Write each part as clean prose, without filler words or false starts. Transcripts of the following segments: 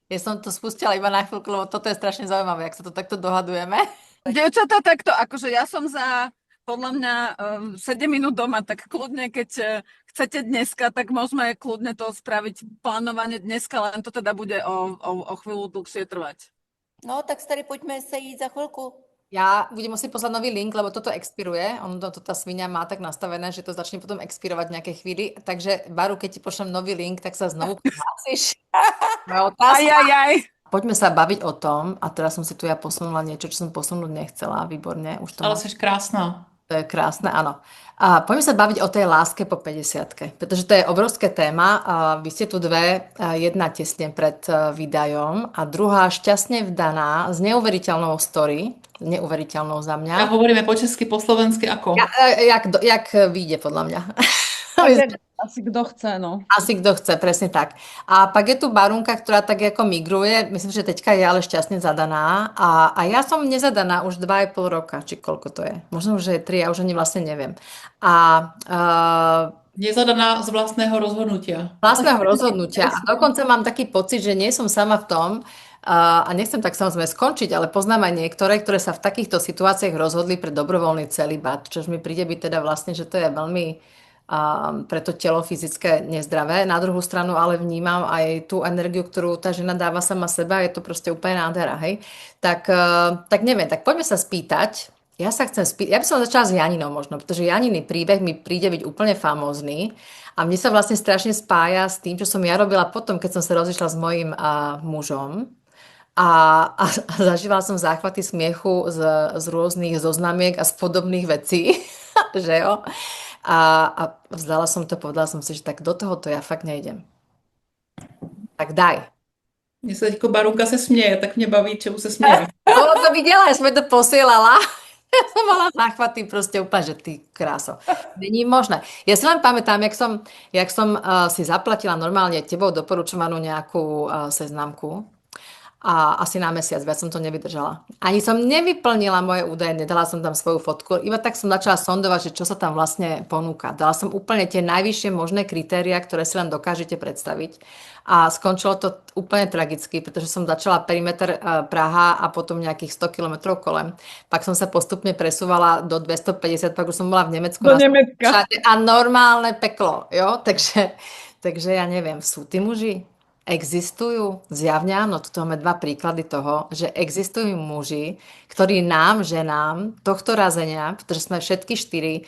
Ja som to spustila iba na chvíľku, lebo toto je strašne zaujímavé, ak sa to takto dohadujeme. Dievčatá, takto, akože ja som za podľa mňa 7 minút doma, tak kľudne, keď chcete dneska, tak môžeme kľudne to spraviť plánovanie dneska, len to teda bude o chvíľu dlhšie trvať. No, tak se tady pojďme sejít za chvilku. Ja budem musieť poslať nový link, lebo toto expiruje. Tá svinia má tak nastavené, že to začne potom expirovať v nejakej chvíli. Takže, Baru, keď ti pošlem nový link, tak sa znovu prihlásíš. Moja otázka. Aj. Poďme sa baviť o tom, a teraz som si tu ja posunula niečo, čo som posunúť nechcela. Výborne, už to Ale mám. jsi krásná. To je krásne, áno. A poďme sa baviť o tej láske po 50-ke, pretože to je obrovské téma. A vy ste tu dve, jedna tesne pred výdajom a druhá šťastne vdaná s neuveriteľnou story, neuveriteľnou za mňa. A hovoríme po česky, po slovensky ako? Jak vyjde podľa mňa. Asi kto chce, no. Asi kto chce, presne tak. A pak je tu Barunka, ktorá tak ako migruje, myslím, že teďka je ale šťastne zadaná a ja som nezadaná už 2,5 roka, či koľko to je. Možno už je 3, ja už ani vlastne neviem. Nezadaná z vlastného rozhodnutia. A dokonca mám taký pocit, že nie som sama v tom, a nechcem tak samozrejme skončiť, ale poznám aj niektoré, ktoré sa v takýchto situáciách rozhodli pre dobrovoľný celibát, čož mi príde byť teda vlastne, že to je veľmi pre to telo fyzické nezdravé. Na druhú stranu ale vnímam aj tú energiu, ktorú tá žena dáva sama seba, je to proste úplne nádhera, hej. Tak neviem, tak poďme sa spýtať. Ja by som začala s Janinou možno, pretože Janiny príbeh mi príde byť úplne famózny a mne sa vlastne strašne spája s tým, čo som ja robila potom, keď som sa rozišla s mojím mužom. A zažívala som záchvaty smiechu z rôznych zoznamiek a z podobných vecí, že jo. A vzdala som to, povedala som si, že tak do tohoto ja fakt nejdem. Tak daj. Mně se teďko Barunka se směje, tak mě baví, čemu se směje. To videla, ja som to posielala. Ja som mala záchvaty proste úplne, že ty kráso. Není možné. Ja si len pamätám, jak som si zaplatila normálne tebou doporučovanú nejakú seznamku. A asi na mesiac, viac som to nevydržala. Ani som nevyplnila moje údaje, nedala som tam svoju fotku, iba tak som začala sondovať, že čo sa tam vlastne ponúka. Dala som úplne tie najvyššie možné kritéria, ktoré si len dokážete predstaviť. A skončilo to úplne tragicky, pretože som začala perimeter Praha a potom nejakých 100 kilometrov kolem. Pak som sa postupne presúvala do 250, pak už som bola v Nemecku. Do Nemecka. A normálne peklo, jo? Takže ja neviem, sú tí muži? Existujú? Zjavne áno, tu máme 2 príklady toho, že existujú muži, ktorí nám, ženám, tohto razenia, pretože sme všetky 4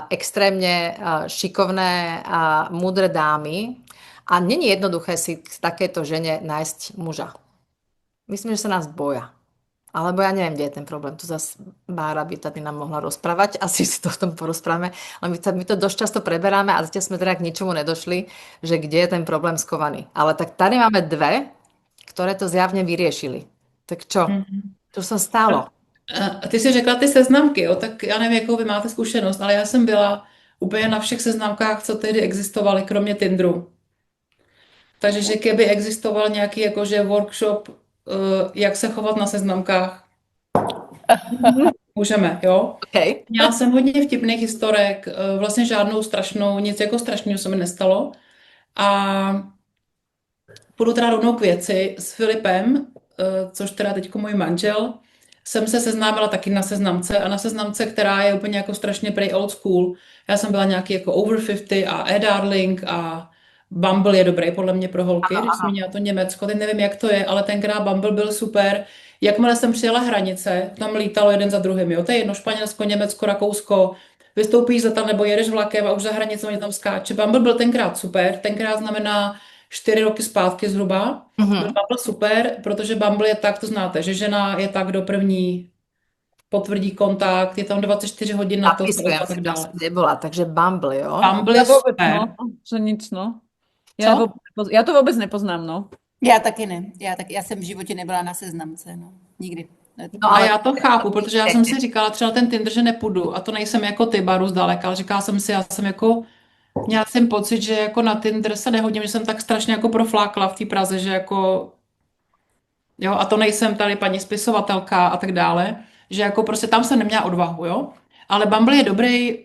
extrémne šikovné a múdre dámy a není jednoduché si k takéto žene nájsť muža. Myslím, že sa nás boja. Alebo ja neviem, kde je ten problém. Tu zase Bára by tady nám mohla rozprávať, asi si to v tom porozprávame, ale my to dosť často preberáme a zatiaľ sme teda k ničomu nedošli, že kde je ten problém skovaný. Ale tak tady máme 2, ktoré to zjavne vyriešili. Tak čo? Co sa stalo? A ty jsi řekla ty seznamky, jo? Tak já nevím, jakou vy máte zkušenost, ale já jsem byla úplně na všech seznamkách, co tehdy existovaly, kromě Tinderu. Takže že kdyby existoval nějaký jakože workshop, jak se chovat na seznamkách, můžeme, jo? Okay. Měla jsem hodně vtipných historek, vlastně žádnou strašnou, nic jako strašného se mi nestalo. A půjdu teda rovnou k věci s Filipem, což teda teďko můj manžel, jsem se seznámila taky na seznamce a na seznamce, která je úplně jako strašně prej old school. Já jsem byla nějaký jako over 50 a e-darling a Bumble je dobrý podle mě pro holky, když zmínila to Německo, teď nevím, jak to je, ale tenkrát Bumble byl super. Jakmile jsem přijela hranice, tam lítalo jeden za druhým, jo, to je jedno, Španělsko, Německo, Rakousko, vystoupíš za tam nebo jedeš vlakem a už za hranice mě tam skáče. Bumble byl tenkrát super, tenkrát znamená 4 roky zpátky zhruba. Byl Bumble super, protože Bumble je tak, to znáte, že žena je tak do první potvrdí kontakt, je tam 24 hodin na to. Napisujem si, tam som nebola, takže Bumble, jo? Bumble je super. No, že nič, no. Já to vůbec nepoznám, no. Já taky ne. Já jsem v životě nebyla na seznamce, no. Nikdy. No a já to chápu, protože já jsem si říkala třeba ten Tinder, že nepůjdu a to nejsem jako ty, Baru, zdaleka, ale říkala jsem si, měla jsem pocit, že jako na Tinder se nehodím, že jsem tak strašně jako proflákla v té Praze, že jako, jo, a to nejsem tady paní spisovatelka a tak dále, že jako prostě tam jsem neměla odvahu, jo. Ale Bumble je dobrý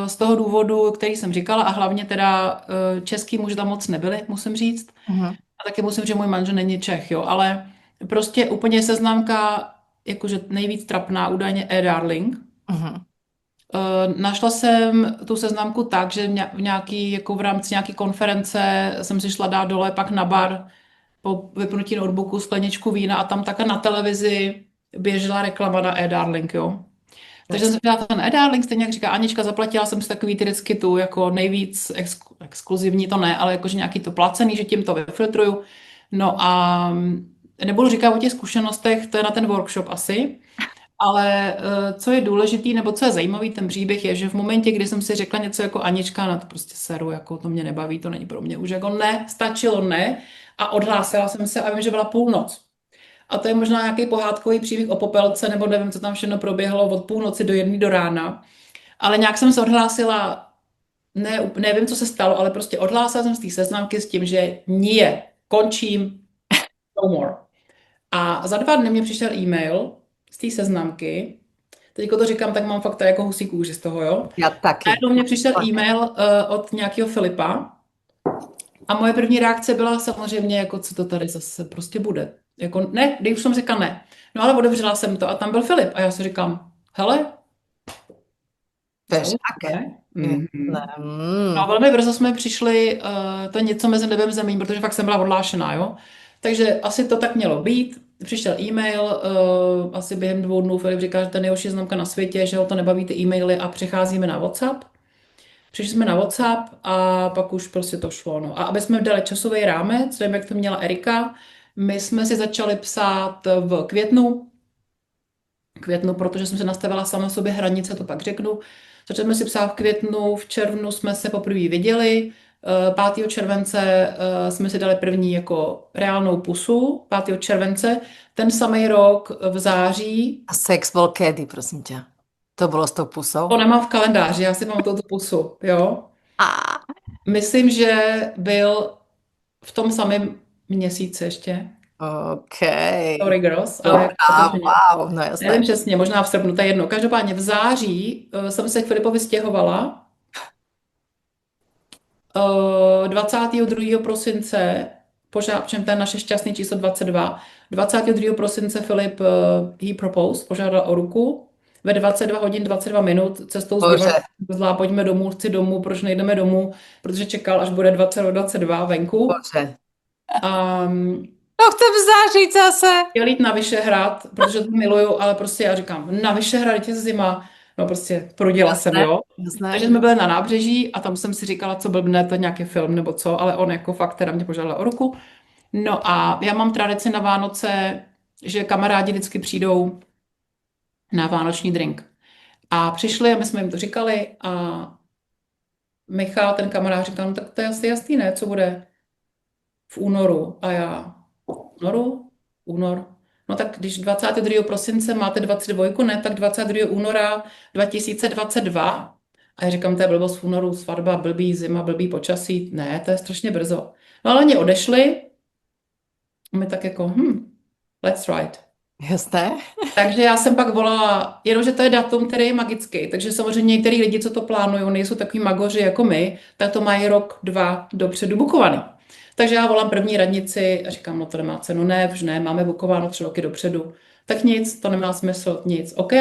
z toho důvodu, který jsem říkala a hlavně teda český muži tam moc nebyli, musím říct. A taky musím, že můj manžel není Čech, jo, ale prostě úplně seznamka, jakože nejvíc trapná, údajně e-darling. Mhm. Našla jsem tu seznamku tak, že v nějaký, jako v rámci nějaké konference jsem si šla dát dole pak na bar po vypnutí notebooku skleničku vína a tam takhle na televizi běžela reklama na e-darling, jo. Takže jsem si dala ten e-darling, stejně jak říká Anička, zaplatila jsem si takový ty vždycky tu jako nejvíc exkluzivní, to ne, ale jakože nějaký to placený, že tím to vyfiltruju. No a nebudu říkat o těch zkušenostech, to je na ten workshop asi, ale co je důležitý, nebo co je zajímavý, ten příběh je, že v momentě, kdy jsem si řekla něco jako Anička, no to prostě seru, jako to mě nebaví, to není pro mě už jako ne, stačilo ne a odhlásila jsem se a vím, že byla půlnoc. A to je možná nějaký pohádkový příběh o Popelce, nebo nevím, co tam všechno proběhlo od půlnoci do 1 do rána. Ale nějak jsem se odhlásila, nevím, co se stalo, ale prostě odhlásila jsem z té seznamky s tím, že nie, končím, no more. A za 2 dny mě přišel e-mail z té seznamky. Teďko to říkám, tak mám fakt tady jako husí kůži z toho, jo. Ja taky. Najednou mě přišel e-mail od nějakého Filipa a moje první reakce byla samozřejmě, jako co to tady zase prostě bude. Jako ne, když už jsem řekla ne. No ale otevřela jsem to a tam byl Filip a já si říkám, hele, Vieš, zaujímavé. aké? Mhm. No, No, velmi brzo jsme přišli, to je něco mezi nebem zemí, protože fakt jsem byla odhlášená, jo. Takže asi to tak mělo být. Přišel e-mail, asi během 2 dnů Filip říká, že to je nejhorší známka na světě, že ho to nebaví ty e-maily a přecházíme na WhatsApp. Přišli jsme na WhatsApp a pak už prostě to šlo, no. A aby jsme dali časový rámec, nevím, jak to měla Erika, my jsme si začali psát v květnu, protože jsem se nastavila sama sobě hranice, to pak řeknu. Začali jsme si psát v květnu, v červnu jsme se poprvé viděli, 5. července jsme si dali první jako reálnou pusu, 5. července, ten samý rok v září, a sex bol kedy, prosím ťa? To bolo s tou pusou? to nemám v kalendáři, já si pamatuju tu pusu, jo. A, Myslím, že byl v tom samém měsíci ještě. OK. Sorry, girls, ale Wow, no jasné. nevím přesně, možná v srpnu, to je jedno. Každopádně v září jsem se k Filipovi stěhovala. 22. prosince, čem to je naše šťastné číslo 22, 22. prosince Filip he proposed, požádal o ruku. Ve 22 hodin 22 minut cestou z Bože. Divadla, pojďme domů, chci domů, proč nejdeme domů, protože čekal, až bude 22 venku. Bože. A No chcem zažiť zase. chtěl jít na Vyšehrad, protože to miluju, ale prostě já říkám, na Vyšehrad je zima, no prostě prudila jsem, jo. Jasné. Takže jsme byli na nábřeží a tam jsem si říkala, co blbne, to je nějaký film nebo co, ale on jako fakt teda mě požádal o ruku. No a já mám tradici na Vánoce, že kamarádi vždycky přijdou na vánoční drink. A přišli a my jsme jim to říkali a Michal, ten kamarád, říkal, no tak to je asi jasný, ne, co bude v únoru. A já, únor. No tak když 22. prosince máte 22, ne, tak 22. února 2022. A já říkám, to je blbost v únoru, svatba, blbý zima, blbý počasí. Ne, to je strašně brzo. No ale oni odešli. A my tak jako, let's ride. Jasné. Takže já jsem pak volala, jenomže to je datum, který je magický, takže samozřejmě některý lidi, co to plánují, nejsou takový magoři jako my, tak to mají rok, 2 dopředu bukovaný. Takže já volám první radnici a říkám, no to nemá cenu, ne, už ne, máme bukováno 3 roky dopředu. Tak nic, to nemá smysl, nic. OK,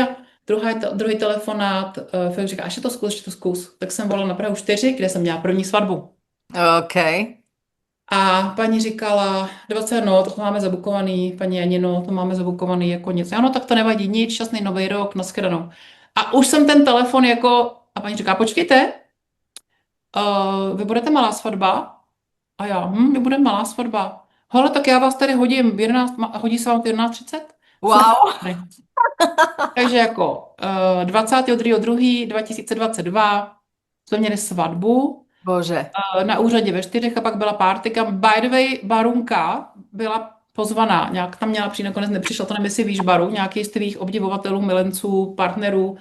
druhý telefonát, Filip říká, ještě to zkus. Tak jsem volala na Prahu 4, kde jsem měla první svatbu. OK. A paní říkala, 20, no, to máme zabukovaný, paní Janino, to máme zabukovaný jako nic. Ano, tak to nevadí, nic, šťastný nový rok, nashledanou. A už jsem ten telefon jako, a paní říká, počkejte, vy budete malá svatba? A já, my budeme malá svatba. Hele, tak já vás tady hodím v 11, hodí se vám v 11:30? Wow. Takže jako 22.2.2022 jsme měli svatbu, Bože. na úřadě ve 4 a pak byla partyka. By the way, Barunka byla pozvaná, nějak tam měla přijít, nakonec nepřišla, to nevím, jestli víš, Baru, nějaký z tvých obdivovatelů, milenců, partnerů,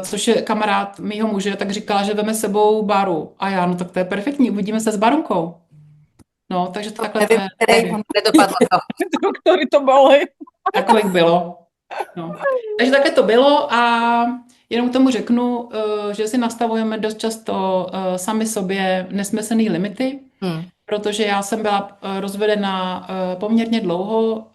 což je kamarád mýho muže, tak říkala, že veme sebou Baru. A já, no tak to je perfektní, uvidíme se s Barunkou. No, takže to takhle to je. Nedopadlo to. Ktorí to boli. Takových bylo. No. Takže takhle to bylo a jenom k tomu řeknu, že si nastavujeme dost často sami sobě nesmyslné limity, protože já jsem byla rozvedena poměrně dlouho,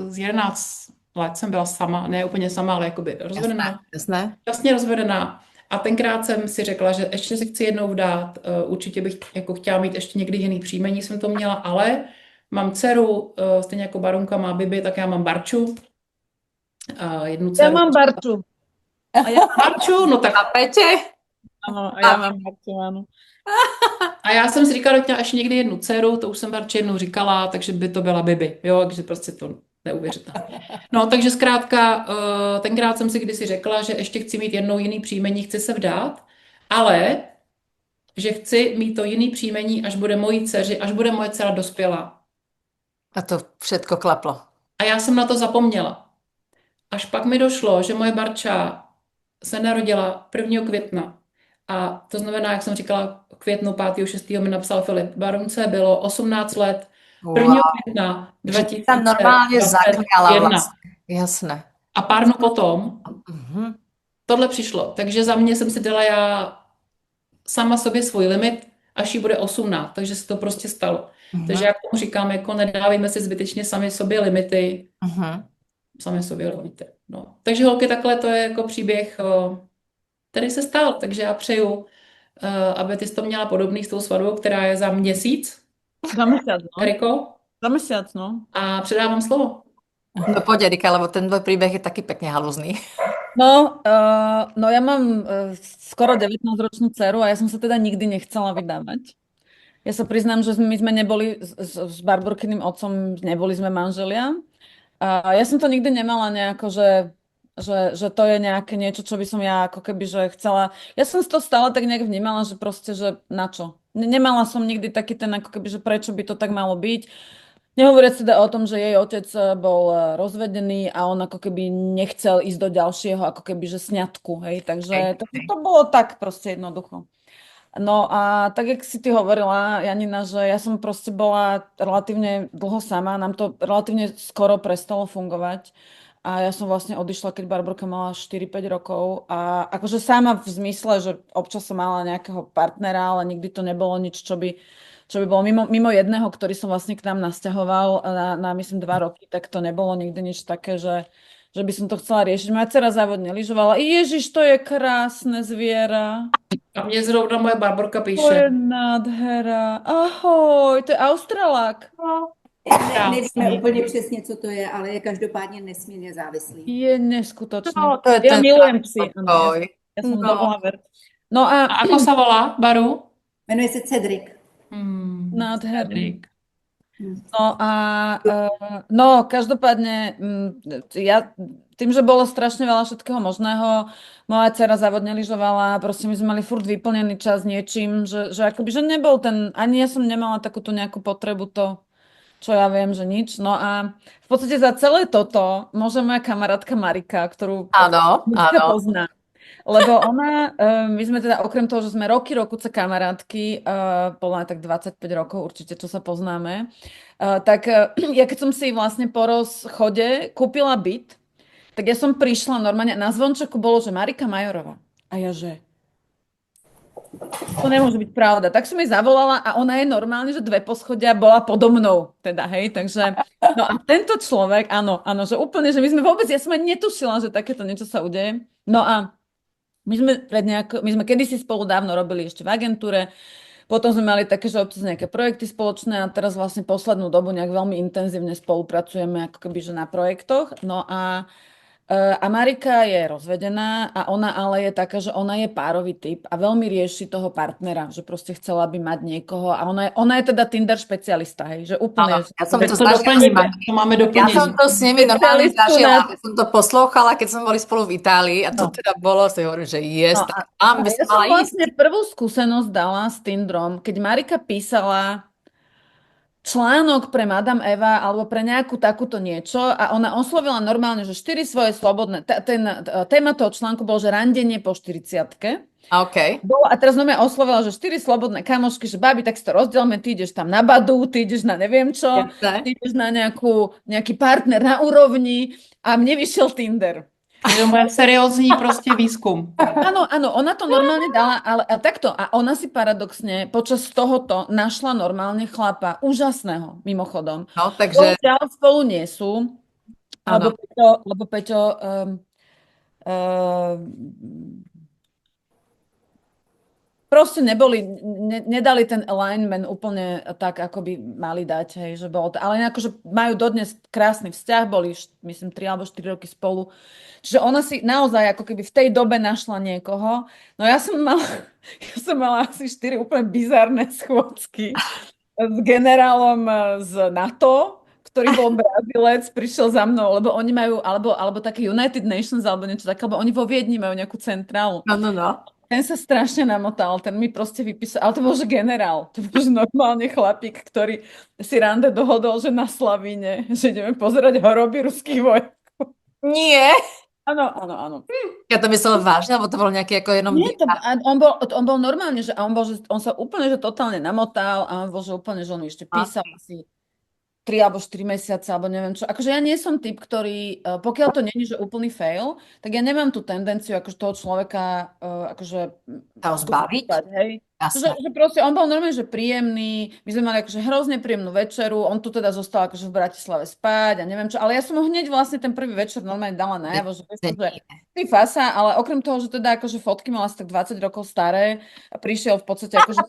z 11 let jsem byla sama, ne úplně sama, ale jakoby rozvedená, Jasné. vlastně rozvedená. A tenkrát jsem si řekla, že ještě si chci jednou vdát, určitě bych jako chtěla mít ještě někdy jiný příjmení, jsem to měla, ale mám dceru, stejně jako Barunka má Bibi, tak já mám Barču, jednu Ja dceru. mám Barču. Barču, no tak Chápete? Áno, a ja mám Barču, áno. a já jsem si říkala, že chtěla ještě někdy jednu dceru, to už jsem Barči jednou říkala, takže by to byla Bibi, jo, takže prostě to neuvěřitelné. No, takže zkrátka, tenkrát jsem si kdysi řekla, že ještě chci mít jednou jiný příjmení, chci se vdát, ale že chci mít to jiný příjmení, až bude mojí dceři, až bude moje dcera dospělá. A to všetko klaplo. A já jsem na to zapomněla. Až pak mi došlo, že moje Barča se narodila 1. května. A to znamená, jak jsem říkala, v květnu 5. 6. mi napsal Filip. Barunce bylo 18 let 1. Wow. května Že tam normálne 2021. zakňala vlastne. Jasné. A pár dnů potom Mhm. tohle přišlo. Takže za mě jsem si dala já sama sobě svůj limit, až jí bude 18. Takže se to prostě stalo. Takže já k tomu říkám, jako nedávejme si zbytečně sami sobě limity. Mhm. Sami sobě limity. No. Takže holky, takhle to je jako příběh, který se stal. Takže já přeju, aby ty jsi to měla podobný s tou svatbou, která je za měsíc, Za mesiac, no. Eriko, Za mesiac, no. a předávám slovo. No poď, Erika, lebo ten tvoj príbeh je taký pekne halúzný. No ja mám skoro 19-ročnú dceru a ja som sa teda nikdy nechcela vydávať. Ja sa priznám, že my sme neboli s Barborkyným otcom, neboli sme manželia. A ja som to nikdy nemala nejako, že to je nejaké niečo, čo by som ja ako keby, že chcela. Ja som to stále tak nejak vnímala, že proste, že na čo. Nemala som nikdy taký ten ako keby, že prečo by to tak malo byť. Nehovoriac teda o tom, že jej otec bol rozvedený a on ako keby nechcel ísť do ďalšieho ako keby, že sňatku, hej. Takže to bolo tak proste jednoducho. No a tak, jak si ty hovorila, Janina, že ja som proste bola relatívne dlho sama, nám to relatívne skoro prestalo fungovať a ja som vlastne odišla, keď Barborka mala 4-5 rokov a akože sama v zmysle, že občas som mala nejakého partnera, ale nikdy to nebolo nič, čo by bolo mimo jedného, ktorý som vlastne k nám nasťahoval na myslím 2 roky, tak to nebolo nikdy nič také, že by som to chcela riešiť. Moja dcera závodne lyžovala. Ježiš, to je krásne zviera. A mě zrovna moje Barborka To je píše. nádhera. Ahoj, to je Australák. Nevíme úplně přesně, co to je, ale je každopádně nesmírně závislý. Je neskutočný. No, to je Ja ten milujem psy. áno, Oj. Ja som No. dohlaver. No A a ako sa volá, Baru? Jmenuje se Cedric. nádherný. Cedric. No a no, každopádne ja tým, že bolo strašne veľa všetkého možného, moja dcera závodne lyžovala, proste my sme mali furt vyplnený čas niečím, že akoby, že nebol ten, ani ja som nemala takúto nejakú potrebu to, čo ja viem, že nič. No a v podstate za celé toto môže moja kamarátka Marika, ktorú Áno, Ľudka áno. pozná. Lebo ona, my sme teda okrem toho, že sme roky kamarátky, podľa mňa tak 25 rokov určite, čo sa poznáme, tak ja keď som si vlastne po rozchode kúpila byt, tak ja som prišla normálne, na zvončeku bolo, že Marika Majorová. A ja, že to nemôže byť pravda. Tak som jej zavolala a ona je normálne, že 2 poschodia bola podo mnou, teda, hej, takže, no a tento človek, áno, že úplne, že my sme vôbec, ja som ani netušila, že takéto niečo sa udeje. No a my sme kedysi spolu dávno robili ešte v agentúre, potom sme mali také, že občas nejaké projekty spoločné a teraz vlastne poslednú dobu nejak veľmi intenzívne spolupracujeme ako keby, že na projektoch. No a Marika je rozvedená a ona ale je taká, že ona je párový typ a veľmi rieši toho partnera, že proste chcela by mať niekoho a ona je teda Tinder špecialista, hej, že úplne. Áno, ja som Tak to to zažila. doplníme, to máme Ja doplnení. som to s nimi normálne Špecialistu zažila, na- keď som to poslúchala, keď som boli spolu v Itálii a to teda bolo, si hovorím, že No tak tam by ja som som mala ísť. vlastne prvú skúsenosť dala s Tinderom, keď Marika písala článok pre Madame Eva alebo pre nejakú takúto niečo a ona oslovila normálne, že 4 svoje slobodné, téma toho článku bol, že randenie po 40-ke. A okej. A teraz normálne oslovila, že 4 slobodné kamošky, že babi, tak si to rozdielme, ty ideš tam na Badu, ty ideš na neviem čo, Jasné. ty ideš na nejaký partner na úrovni a mne vyšiel Tinder. Je to moje seriózní prostě výzkum. Áno, áno, ona to normálne dala, ale a takto. A ona si paradoxne počas tohoto našla normálne chlapa, úžasného, mimochodom. No, takže Bohužiaľ spolu nie sú, áno. lebo Peťo proste nedali ten alignment úplne tak, ako by mali dať, hej, že bolo to, ale akože majú dodnes krásny vzťah, boli, myslím, 3 alebo 4 roky spolu, čiže ona si naozaj ako keby v tej dobe našla niekoho, no ja som mala asi 4 úplne bizarné schôdzky s generálom z NATO, ktorý bol Brazílec, prišiel za mnou, lebo oni majú, alebo také United Nations, alebo niečo také, lebo oni vo Viedni majú nejakú centrálu. No. Ten sa strašne namotal, ten mi proste vypísal, ale to bol že generál, to bol že normálne chlapík, ktorý si rande dohodol, že na Slavíne, že ideme pozerať horoby ruských vojakov. Nie. Áno. Ja to myslela vážne, alebo to bolo nejaký ako jenom... Nie, on bol normálne, že on sa úplne, že totálne namotal a on bol, že úplne, že on ešte písal asi 3 alebo 4 mesiace, alebo neviem čo. Akože ja nie som typ, ktorý, pokiaľ to není, že úplný fail, tak ja nemám tú tendenciu akože toho človeka akože Sa ho zbaviť? hej. Jasné. Že proste on bol normálne, že príjemný, my sme mali akože hrozne príjemnú večeru, on tu teda zostal akože v Bratislave spať a neviem čo, ale ja som ho hneď vlastne ten prvý večer normálne dala najavo, že ty fasa, ale okrem toho, že teda akože fotky mal asi tak 20 rokov staré a prišiel v podstate akože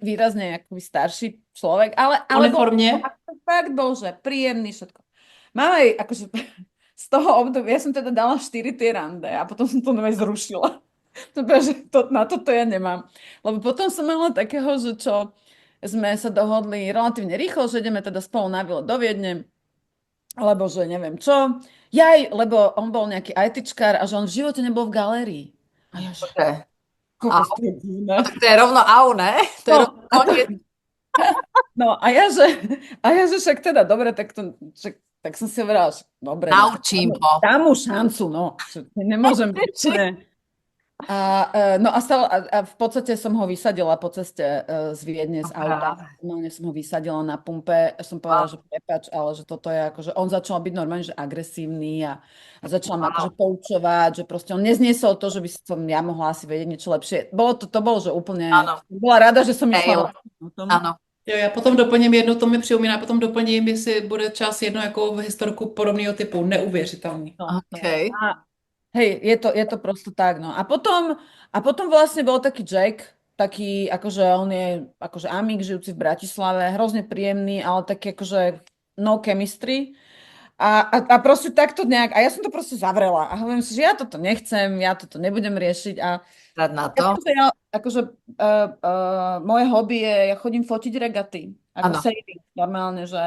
výrazne akoby starší človek, ale Uniformne? fakt bol, že príjemný všetko. Mám aj akože z toho obdobia, ja som teda dala 4 tie rande a potom som to nové zrušila. Na toto ja nemám. Lebo potom som mala takého, že čo sme sa dohodli relatívne rýchlo, že ideme teda spolu na výlet do Viedne, alebo že neviem čo. Lebo on bol nejaký ITčkár a že on v živote nebol v galérii. A ja že... Tak to je rovno au, ne? To je rovno koniec. No a ja, že však teda, dobre, tak som si hovorila, že dobre. Naučím ho. Dám mu šancu, no. Nemôžem byť, ne. A v podstate som ho vysadila po ceste z Viedne z auta. Normálne som ho vysadila na pumpe. Som povedala, že prepáč, ale že toto je akože... On začal byť normálne, že agresívny a začal ma akože poučovať, že proste on nezniesol to, že by som ja mohla asi vedieť niečo lepšie. To bolo, že úplne... Bola rada, že som myslela o tom. Áno. Jo, já potom doplním jedno, to mi připomíná, potom doplním, jestli bude čas jedno jako v historku podobného typu, neuvěřitelný. Okay. Hej, je to prosto tak, no. A potom vlastne bol taký Jack, taký, akože on je akože amík, žijúci v Bratislave, hrozne príjemný, ale taký akože no chemistry. A proste takto nejak, a ja som to proste zavrela. A hovorím si, že ja toto nechcem, ja toto nebudem riešiť. A Na to. Moje hobby je, ja chodím fotiť regaty. Ako Áno. sailing, normálne, že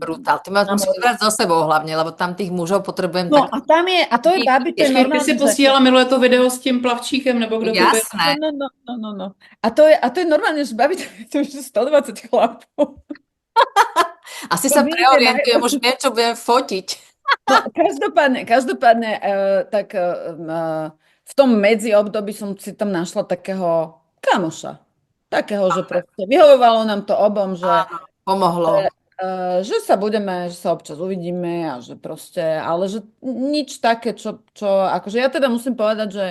Brutál. Ty máš musíš brať so sebou hlavne, lebo tam tých mužov potrebujem no tak... a to je babi, to je Ty normálne. si posílala minulé to video s tím plavčíkem, nebo kdo to byl? Jasné. No. A to je normálne, že babi, to je 120 chlapov. Asi sa preorientujem, už viem, čo budem fotiť. No, každopádne v tom medziobdobí som si tam našla takého kamoša. Takého, že proste vyhovovalo nám to obom, že Pomohlo. že sa občas uvidíme a že proste, ale že nič také, čo akože ja teda musím povedať, že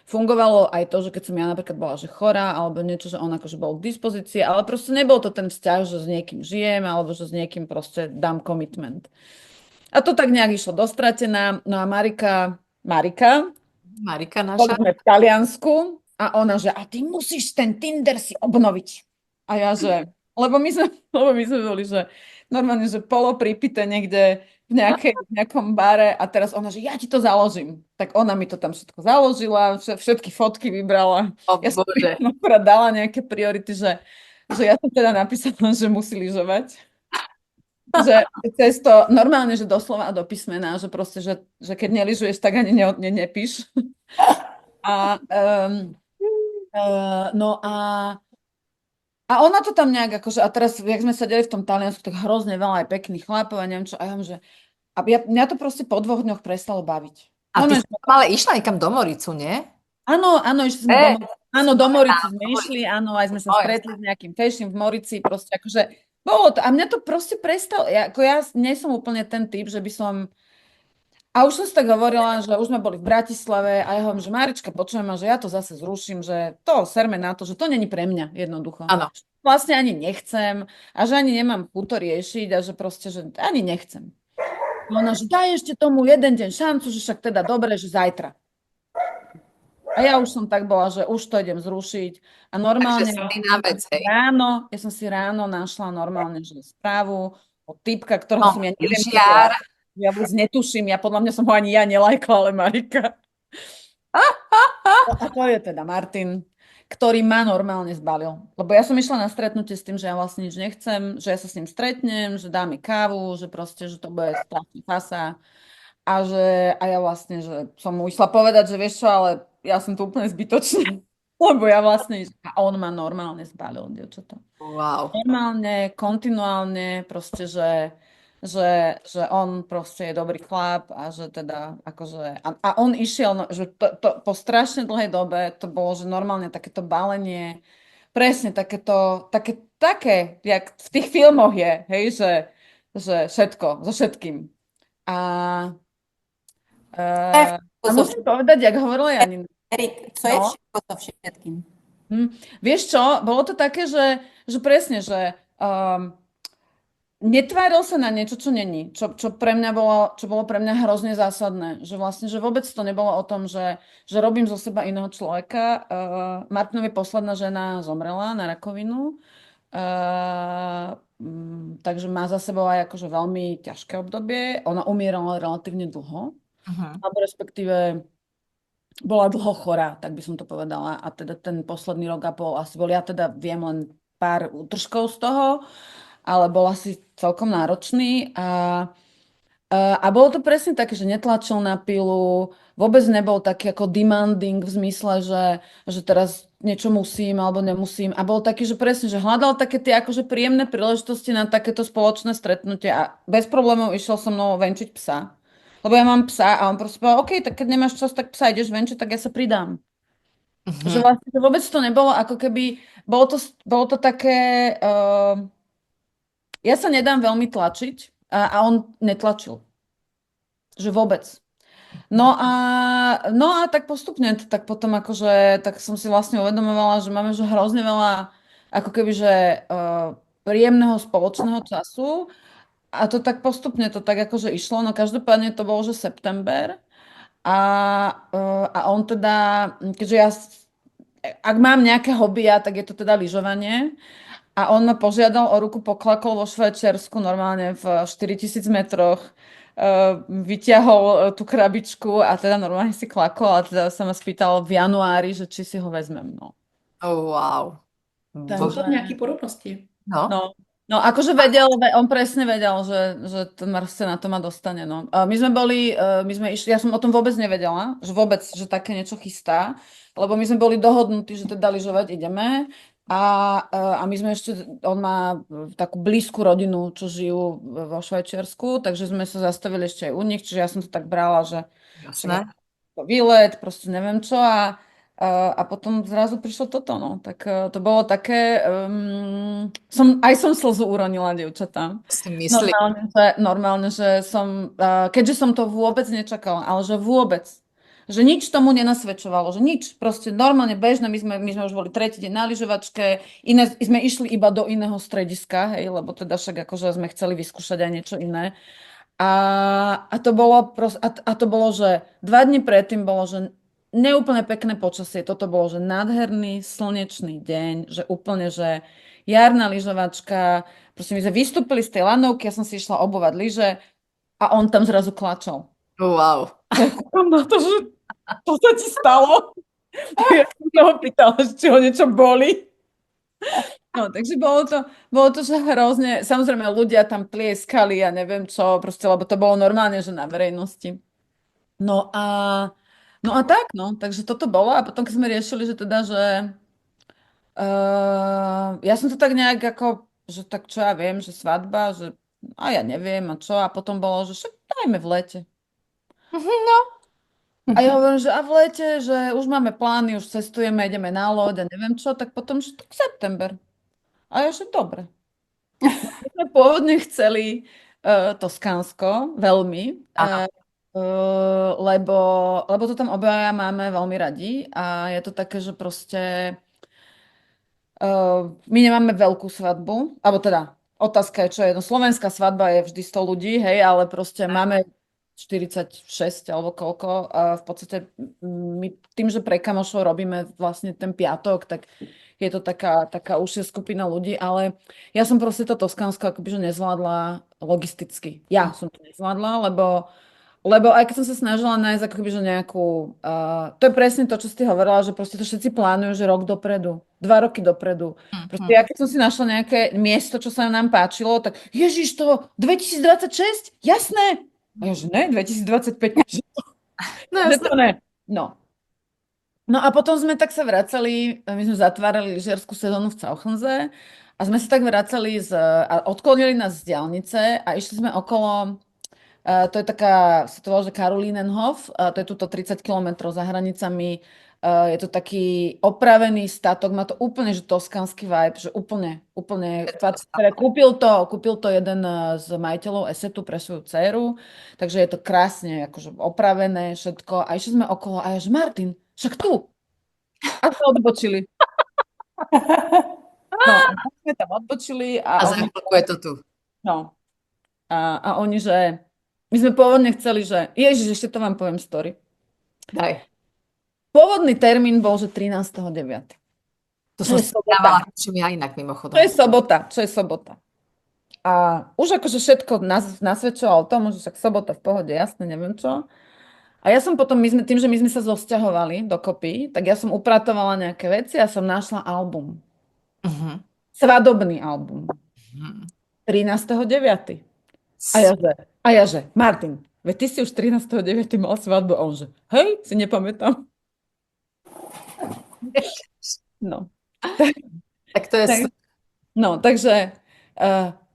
fungovalo aj to, že keď som ja napríklad bola, že chorá, alebo niečo, že on akože bol k dispozícii, ale proste nebol to ten vzťah, že s niekým žijem, alebo že s niekým proste dám commitment. A to tak nejak išlo dostratená. No a Marika naša. v Taliansku a ona, že a ty musíš ten Tinder si obnoviť. A ja, že lebo my sme boli, že normálne, že polopripité niekde v nejakom bare a teraz ona, že ja ti to založím. Tak ona mi to tam všetko založila, všetky fotky vybrala. Ja som dala nejaké priority, že ja som teda napísala, že musí lyžovať. Že cesto normálne, že doslova do písmena, že proste, že keď nelyžuješ, tak ani nepíš. A ona to tam nejak akože, a teraz, jak sme sedeli v tom Taliansku, tak hrozne veľa aj pekných chlapov a neviem čo, a ja že mňa to proste po 2 dňoch prestalo baviť. A ty si ale išla niekam do Moricu, nie? Áno, išli sme do Morici sme išli, áno, aj sme sa stretli s nejakým fashion v Morici, proste akože, bolo to, a mňa to proste prestalo, ja nie som úplne ten typ, že by som, A už som si tak hovorila, že už sme boli v Bratislave a ja hovorím, že Marička, počujem ma, že ja to zase zruším, že to serme na to, že to není pre mňa jednoducho. Áno. Vlastne ani nechcem a že ani nemám chuť to riešiť a že proste, že ani nechcem. A ona, že daj ešte tomu jeden deň šancu, že však teda dobre, že zajtra. A ja už som tak bola, že už to idem zrušiť. A normálne Takže si na vec, hej. ja som si ráno našla normálne, že správu od typka, ktorého No, som ja neviem, kto lyžiar. je. Ja vôbec netuším, podľa mňa som ho ani ja nelajkla, ale Marika. A to je teda Martin, ktorý ma normálne zbalil. Lebo ja som išla na stretnutie s tým, že ja vlastne nič nechcem, že ja sa s ním stretnem, že dá mi kávu, že proste, že to bude strašná fasa. A ja vlastne, že som mu išla povedať, že vieš čo, ale ja som tu úplne zbytočne. Lebo ja vlastne, a on ma normálne zbalil, dievčatá. Wow. Normálne, kontinuálne, proste, že on proste je dobrý chlap a že teda akože a on išiel, že po strašne dlhej dobe to bolo, že normálne takéto balenie, presne také, jak v tých filmoch je, hej, že všetko, so všetkým. A To so musím povedať, jak hovorila Janina. Erik, co je No. všetko so všetkým? Vieš čo, bolo to také, že presne, že netváril sa na niečo, čo není, čo bolo pre mňa hrozne zásadné, že vlastne, že vôbec to nebolo o tom, že robím zo seba iného človeka. Martinovi posledná žena zomrela na rakovinu, takže má za sebou aj akože veľmi ťažké obdobie. Ona umierala relatívne dlho, alebo respektíve bola dlho chorá, tak by som to povedala. A teda ten posledný rok a pol asi bol, ja teda viem len pár útržkov z toho, ale bol asi celkom náročný a bolo to presne také, že netlačil na pilu, vôbec nebol taký ako demanding v zmysle, že teraz niečo musím alebo nemusím a bol taký, že presne, že hľadal také tie akože príjemné príležitosti na takéto spoločné stretnutie a bez problémov išiel so mnou venčiť psa. Lebo ja mám psa a on proste povedal, OK, tak keď nemáš čas, tak psa ideš venčiť, tak ja sa pridám. Že vlastne že vôbec to nebolo ako keby, bolo to také, ja sa nedám veľmi tlačiť a on netlačil. Že vôbec. No a tak postupne, tak potom akože, tak som si vlastne uvedomovala, že máme že hrozne veľa ako keby, že príjemného spoločného času a to tak postupne to tak akože išlo, no každopádne to bolo, že september a on teda, keďže ak mám nejaké hobby, tak je to teda lyžovanie. A on ma požiadal o ruku, poklakol vo Švajčiarsku normálne v 4000 metroch. Vyťahol tú krabičku a teda normálne si klakol a teda sa ma spýtal v januári, že či si ho vezmem. No. Oh, wow. Jsou to nějaké podobnosti. No. No, akože vedel, on presne vedel, že ten Marce na to ma dostane, no. My sme išli, ja som o tom vôbec nevedela, že také niečo chystá, lebo my sme boli dohodnutí, že teda lyžovať ideme a my sme on má takú blízku rodinu, čo žijú vo Švajčiarsku, takže sme sa zastavili ešte aj u nich, čiže ja som to tak brala, že Jasné. výlet, proste neviem čo a potom zrazu prišlo toto, no. Tak to bolo také, som slzu uronila, dievčatá. Si myslím. Normálne, že keďže som to vôbec nečakala, ale že vôbec, že nič tomu nenasvedčovalo, že nič, proste normálne bežné, my sme už boli tretí deň na lyžovačke, sme išli iba do iného strediska, hej, lebo teda však akože sme chceli vyskúšať aj niečo iné. A to bolo, že 2 dni predtým bolo, že neúplne pekné počasie. Toto bolo, že nádherný slnečný deň, že úplne, že jarná lyžovačka. Proste my sme vystúpili z tej lanovky, ja som si išla obúvať lyže a on tam zrazu klačal. Wow. Ja kúkam na to, že čo sa ti stalo? Ja som sa ho pýtala, či ho niečo boli. No, takže bolo to, že hrozne, samozrejme ľudia tam tlieskali a neviem čo, proste, lebo to bolo normálne, že na verejnosti. No a tak, no, takže toto bolo a potom, keď sme riešili, že teda, že ja som to tak nejak ako, že tak čo ja viem, že svadba, že a ja neviem a čo a potom bolo, že však dajme v lete. No. A ja hovorím, že a v lete, že už máme plány, už cestujeme, ideme na loď a neviem čo, tak potom, že tak september. A ja, že dobre. My sme pôvodne chceli Toskánsko, veľmi. Áno. lebo to tam obaja máme veľmi radi a je to také, že proste my nemáme veľkú svadbu, alebo teda otázka je, čo je, no slovenská svadba je vždy 100 ľudí, hej, ale proste máme 46 alebo koľko a v podstate my tým, že pre kamošov robíme vlastne ten piatok, tak je to taká užšia skupina ľudí, ale ja som proste to Toskánsko akoby že nezvládla logisticky. Ja som to nezvládla, lebo aj keď som sa snažila nájsť ako keby, že nejakú... to je presne to, čo si ty hovorila, že proste to všetci plánujú, že rok dopredu, 2 roky dopredu. Proste ja keď som si našla nejaké miesto, čo sa nám páčilo, tak Ježiš, to 2026? Jasné! A ja, že ne, 2025. Že No že jasné. to ne. No. No a potom sme tak sa vracali, my sme zatvárali lyžiarsku sezónu v Cauchense a sme sa tak vracali a odklonili nás z diaľnice a išli sme okolo, to je taká, sa to volá, že Karolinenhof, to je tuto 30 kilometrov za hranicami, je to taký opravený statok, má to úplne, že toskánsky vibe, že úplne, teda kúpil to jeden z majiteľov Esetu pre svoju dceru, takže je to krásne, akože opravené všetko a išli sme okolo a ja, že Martin, však tu. A sa odbočili. No, a sme tam odbočili A a za oni, chvíľku je to tu. no, a oni, že my sme pôvodne chceli, že Ježiš, ešte to vám poviem story. Daj. Pôvodný termín bol, že 13.9. To Čo som je si dávala, sobota. tuším ja inak mimochodom. Čo je sobota. A už akože všetko nasvedčovalo tomu, že však sobota v pohode, jasne, neviem čo. A ja som potom, tým, že my sme sa zosťahovali dokopy, tak ja som upratovala nejaké veci a som našla album. Mhm. Svadobný album. Mhm. 13.9. A ja že, Martin, veď ty si už 13.9. mal svadbu. A on že, hej, si nepamätám. No. Tak to je... Tak, no, takže,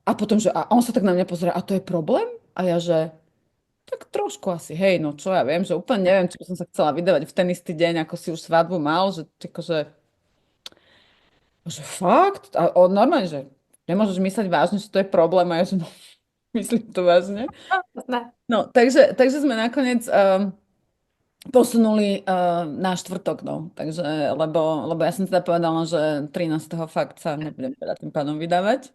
a potom, že, a on sa tak na mňa pozrie, a to je problém? A ja že, tak trošku asi, hej, no čo ja viem, že úplne neviem, či by som sa chcela vydávať v ten istý deň, ako si už svadbu mal, že akože, že fakt? A on normálne, že nemôžeš mysleť vážne, že to je problém, a ja že no, myslím to vážne. Ne. No, takže sme nakoniec posunuli na štvrtok, no. Takže, lebo ja som teda povedala, že 13. fakt sa nebudem teda tým pádom vydávať.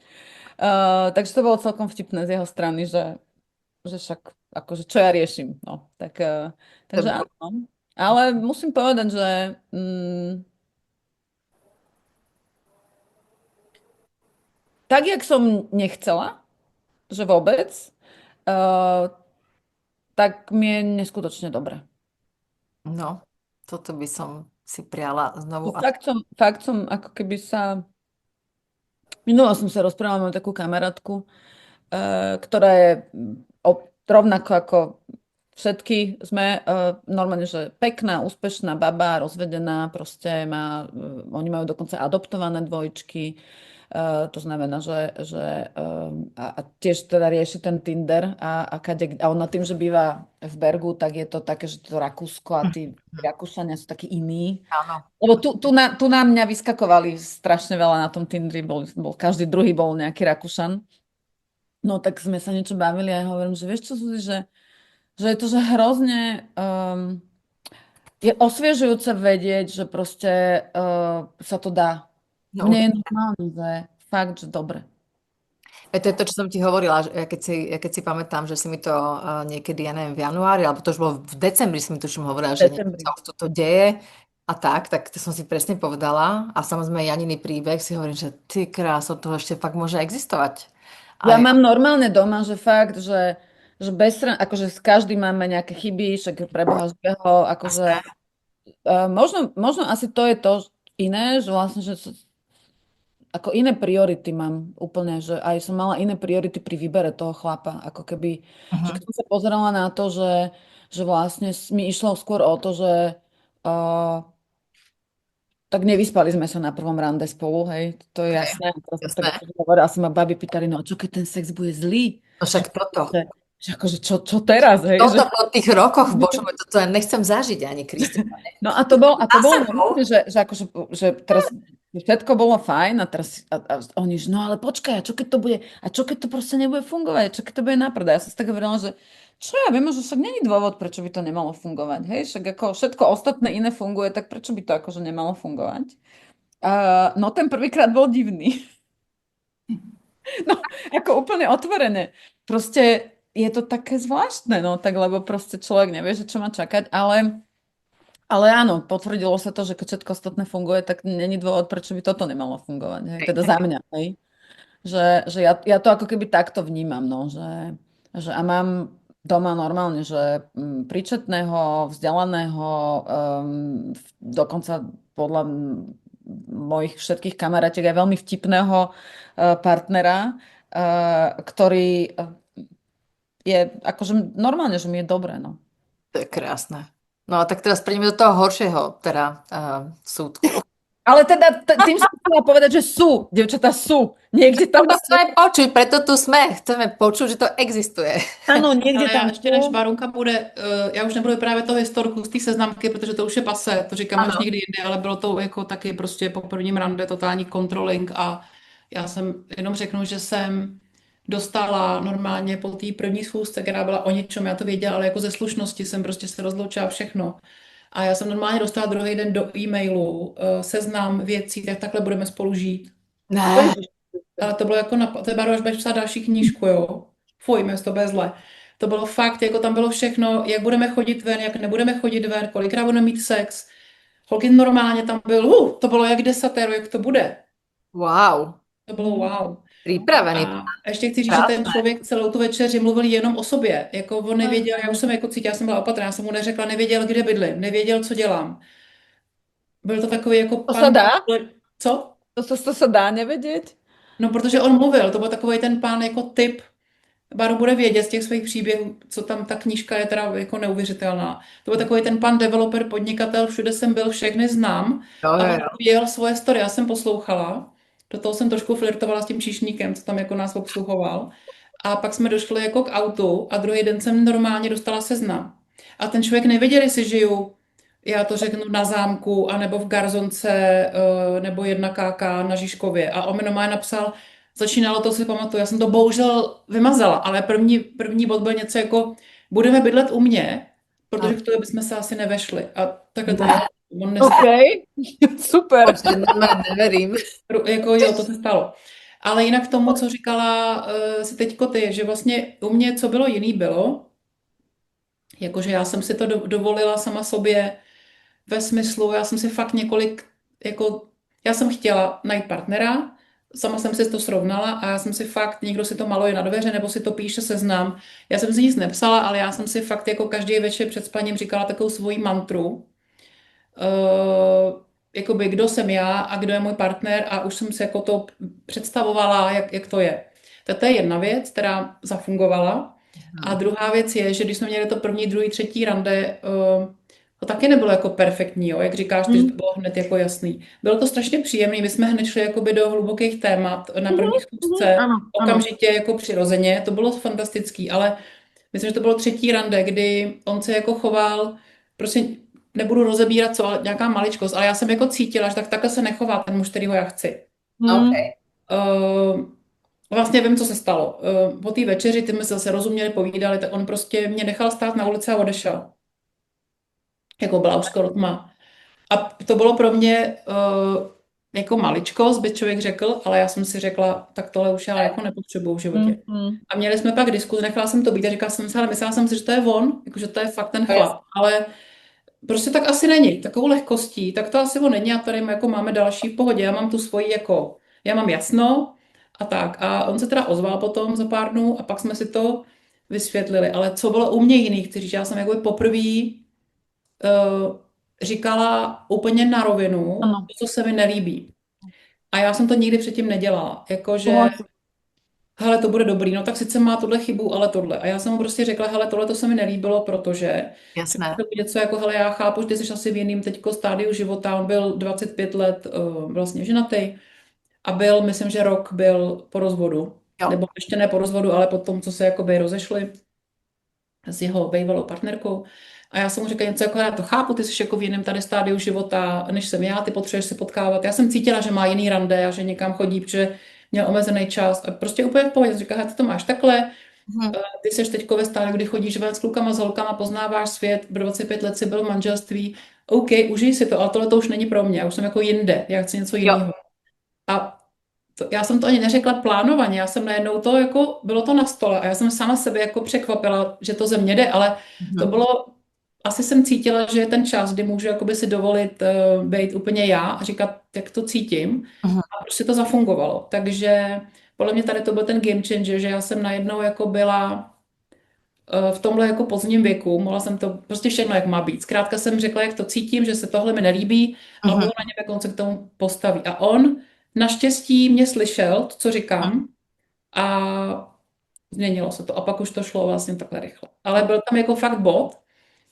Takže to bolo celkom vtipné z jeho strany, že však, akože čo ja riešim, no. Takže áno. Ale musím povedať, že tak, jak som nechcela, že vôbec, tak mi je neskutočne dobre. No, toto by som si priala znovu. Fakt som ako keby sa... Minula som sa rozprávala, mám takú kamarátku, ktorá je rovnako ako všetky sme normálne, že pekná, úspešná baba, rozvedená, proste oni majú dokonca adoptované dvojčky, to znamená, že a tiež teda rieši ten Tinder a ona tým, že býva v Bergu, tak je to také, že to Rakúsko a tí Rakúšania sú takí iní. Áno. Lebo tu na mňa vyskakovali strašne veľa na tom Tindri, každý druhý bol nejaký Rakúšan. No tak sme sa niečo bavili a ja hovorím, že vieš čo, Zuzi, že je to, že hrozne je osviežujúce vedieť, že proste sa to dá. No, Mne je normálne, že fakt, že dobre. to je to, čo som ti hovorila, že ja keď si pamätám, že si mi to niekedy, ja neviem, v januári, alebo to už bolo v decembri, si mi tuším hovorila, že niečo sa už toto deje a tak to som si presne povedala. A samozrejme Janiny príbeh si hovorím, že ty kráso, to ešte fakt môže existovať. Ja mám normálne doma, že fakt, že akože s každým máme nejaké chyby, však pre Boha živého, akože možno asi to je to iné, že vlastne, že ako iné priority mám úplne, že aj som mala iné priority pri výbere toho chlapa, ako keby, že keď som sa pozerala na to, že vlastne mi išlo skôr o to, že tak nevyspali sme sa na prvom rande spolu, hej, to je jasné. jasné. Tak hovorila som, a babi pýtali, no a čo keď ten sex bude zlý? No však toto. Že akože čo teraz, hej? Toto po tých rokoch, bože môj, toto ja nechcem zažiť ani, Kristina. No a to bolo normálne, že akože, že teraz všetko bolo fajn a teraz a oni, že no ale počkaj, a čo keď to bude, a čo keď to proste nebude fungovať, čo keď to bude na prdaj. Ja som si tak hovorila, že Čo ja viem, že však není dôvod, prečo by to nemalo fungovať, hej? Však ako všetko ostatné iné funguje, tak prečo by to akože nemalo fungovať? No ten prvýkrát bol divný. No, ako úplne otvorené. Proste je to také zvláštne, no, tak lebo proste človek nevie, že čo má čakať, ale áno, potvrdilo sa to, že keď všetko ostatné funguje, tak není dôvod, prečo by toto nemalo fungovať, hej? Teda za mňa, hej? Že ja to ako keby takto vnímam, no, že a mám doma normálne, že príčetného, vzdelaného, dokonca podľa mojich všetkých kamarátiek aj veľmi vtipného partnera, ktorý je akože normálne, že mi je dobré, no. To je krásne. No a tak teraz prejdeme do toho horšieho, teda súdku. Ale teda tým som chcela povedať, že sú, dievčatá sú. Niekde tam To chceme počuť, preto tu sme. Chceme počuť, že to existuje. áno, niekde Ale tam já ještě než Barunka bude, já už nebudu právě toho historku z té seznamky, protože to už je pase, to říkám až Ano. někdy jindy, ale bylo to jako taky prostě po prvním rande totální controlling a já jsem jenom řeknu, že jsem dostala normálně po té první schůzce, která byla o ničem, já to věděla, ale jako ze slušnosti jsem prostě se rozloučila všechno. A já jsem normálně dostala druhý den do e-mailu seznam věcí, tak takhle budeme spolu žít. Ne. Ale to bylo jako to je Baru, až budeš psát další knížku, jo. Fuj, mě to bude zle. To bylo fakt, jako tam bylo všechno, jak budeme chodit ven, jak nebudeme chodit ven, kolikrát budeme mít sex. Holky normálně tam byl, to bylo jak desatero, jak to bude. Wow. To bylo wow. Pripravený. A ještě chci říct, že ten člověk celou tu večeři mluvil jenom o sobě. Jako on nevěděl, já už jsem jako cítila, já jsem byla opatrná, já jsem mu neřekla, nevěděl, kde bydlím, nevěděl, co dělám. Byl to takový jako To sa dá? Co? To sa dá nevedieť? No, protože on mluvil, to byl takový ten pán jako typ, Baru bude vědět z těch svých příběhů, co tam ta knížka je teda jako neuvěřitelná. To byl takový ten pan developer, podnikatel, všude jsem byl, všechny znám a on jel svoje story, já jsem poslouchala, do toho jsem trošku flirtovala s tím číšníkem, co tam jako nás obsluhoval a pak jsme došli jako k autu a druhý den jsem normálně dostala seznam. A ten člověk nevěděl, jestli žiju, já to řeknu na Zámku, anebo v Garzonce, nebo 1KK na Žižkově. A on mi normálně napsal, začínalo to, si pamatuju, já jsem to bohužel vymazala, ale první bod byl něco jako, budeme bydlet u mě, protože k tomu bychom se asi nevešli. A takhle to on OK, super. Neverím. jako jo, to se stalo. Ale jinak k tomu, co říkala si teďko ty, že vlastně u mě, co bylo jiný, bylo, jakože já jsem si to dovolila sama sobě ve smyslu, já jsem si fakt já jsem chtěla najít partnera, sama jsem si to srovnala a já jsem si fakt, někdo si to maluje na dveře nebo si to píše seznam. Já jsem si nic nepsala, ale já jsem si fakt jako každý večer před spaním říkala takovou svoji mantru, jakoby kdo jsem já a kdo je můj partner a už jsem si jako to představovala, jak to je. To je jedna věc, která zafungovala. A druhá věc je, že když jsme měli to první, druhý, třetí rande, to taky nebylo jako perfektní, jo? Jak říkáš ty, že to bylo hned jako jasný. Bylo to strašně příjemné, my jsme hned šli jakoby do hlubokých témat na první schůzce, Ano, okamžitě jako přirozeně, to bylo fantastický, ale myslím, že to bylo třetí rande, kdy on se jako choval, prostě nebudu rozebírat co, ale nějaká maličkost, ale já jsem jako cítila, že takhle se nechová ten muž, kterýho já chci. Okay. Vlastně vím, co se stalo. Po té večeři, ty jsme se zase rozuměli, povídali, tak on prostě mě nechal stát na ulici a odešel. Jako byla už skoro tma. A to bylo pro mě jako maličkost, by člověk řekl, ale já jsem si řekla, tak tohle už já jako nepotřebuju v životě. A měli jsme pak diskuzi, nechala jsem to být a říkala jsem si, ale myslela jsem si, že to je on, jako, že to je fakt ten chlap, ale prostě tak asi není, takovou lehkostí, tak to asi on není a tady jako máme další v pohodě, já mám tu svoji jako, já mám jasno a tak. A on se teda ozval potom za pár dnů a pak jsme si to vysvětlili, ale co bylo u mě jiný, chci říct, já jsem jako poprvé říkala úplně na rovinu, co se mi nelíbí. A já jsem to nikdy předtím nedělala. Jakože, hele, to bude dobrý, no tak sice má tohle chybu, ale tohle. A já jsem mu prostě řekla, hele, tohle to se mi nelíbilo, protože Jasné. něco jako, hele, já chápu, že ty jsi asi v jiným teďko stádiu života, on byl 25 let vlastně ženatý a byl, myslím, že rok byl po rozvodu. Jo. Nebo ještě ne po rozvodu, ale po tom, co se jakoby rozešli s jeho bývalou partnerkou. A já jsem mu řekla něco jako, já to chápu, ty jsi jako v jiném tady stádiu života, než jsem já, ty potřebuješ se potkávat. Já jsem cítila, že má jiný rande a že někam chodí, protože měl omezený čas a prostě úplně v pohodě. Říká, ty to máš takhle, Mhm. Ty seš teďko ve stále, kdy chodíš ven s klukama, s holkama, poznáváš svět, 25 let si byl v manželství, OK, užij si to, ale tohle to už není pro mě, já už jsem jako jinde, já chci něco Jo. jiného. A já jsem to ani neřekla plánovaně, já jsem najednou to jako, bylo to na stole a já jsem sama sebe jako překvapila, že to ze mě jde, ale to Mhm. bylo, asi jsem cítila, že je ten čas, kdy můžu jakoby si dovolit být úplně já a říkat, jak to cítím Mhm. a prostě to zafungovalo. Takže podle mě tady to byl ten game changer, že já jsem najednou jako byla v tomhle jako pozdním věku, mohla jsem to prostě všechno, jak má být. Zkrátka jsem řekla, jak to cítím, že se tohle mi nelíbí a Mhm. bylo na něm, jak on se k tomu postaví. A on naštěstí mě slyšel, to, co říkám, a změnilo se to. A pak už to šlo vlastně takhle rychle. Ale byl tam jako fakt bod.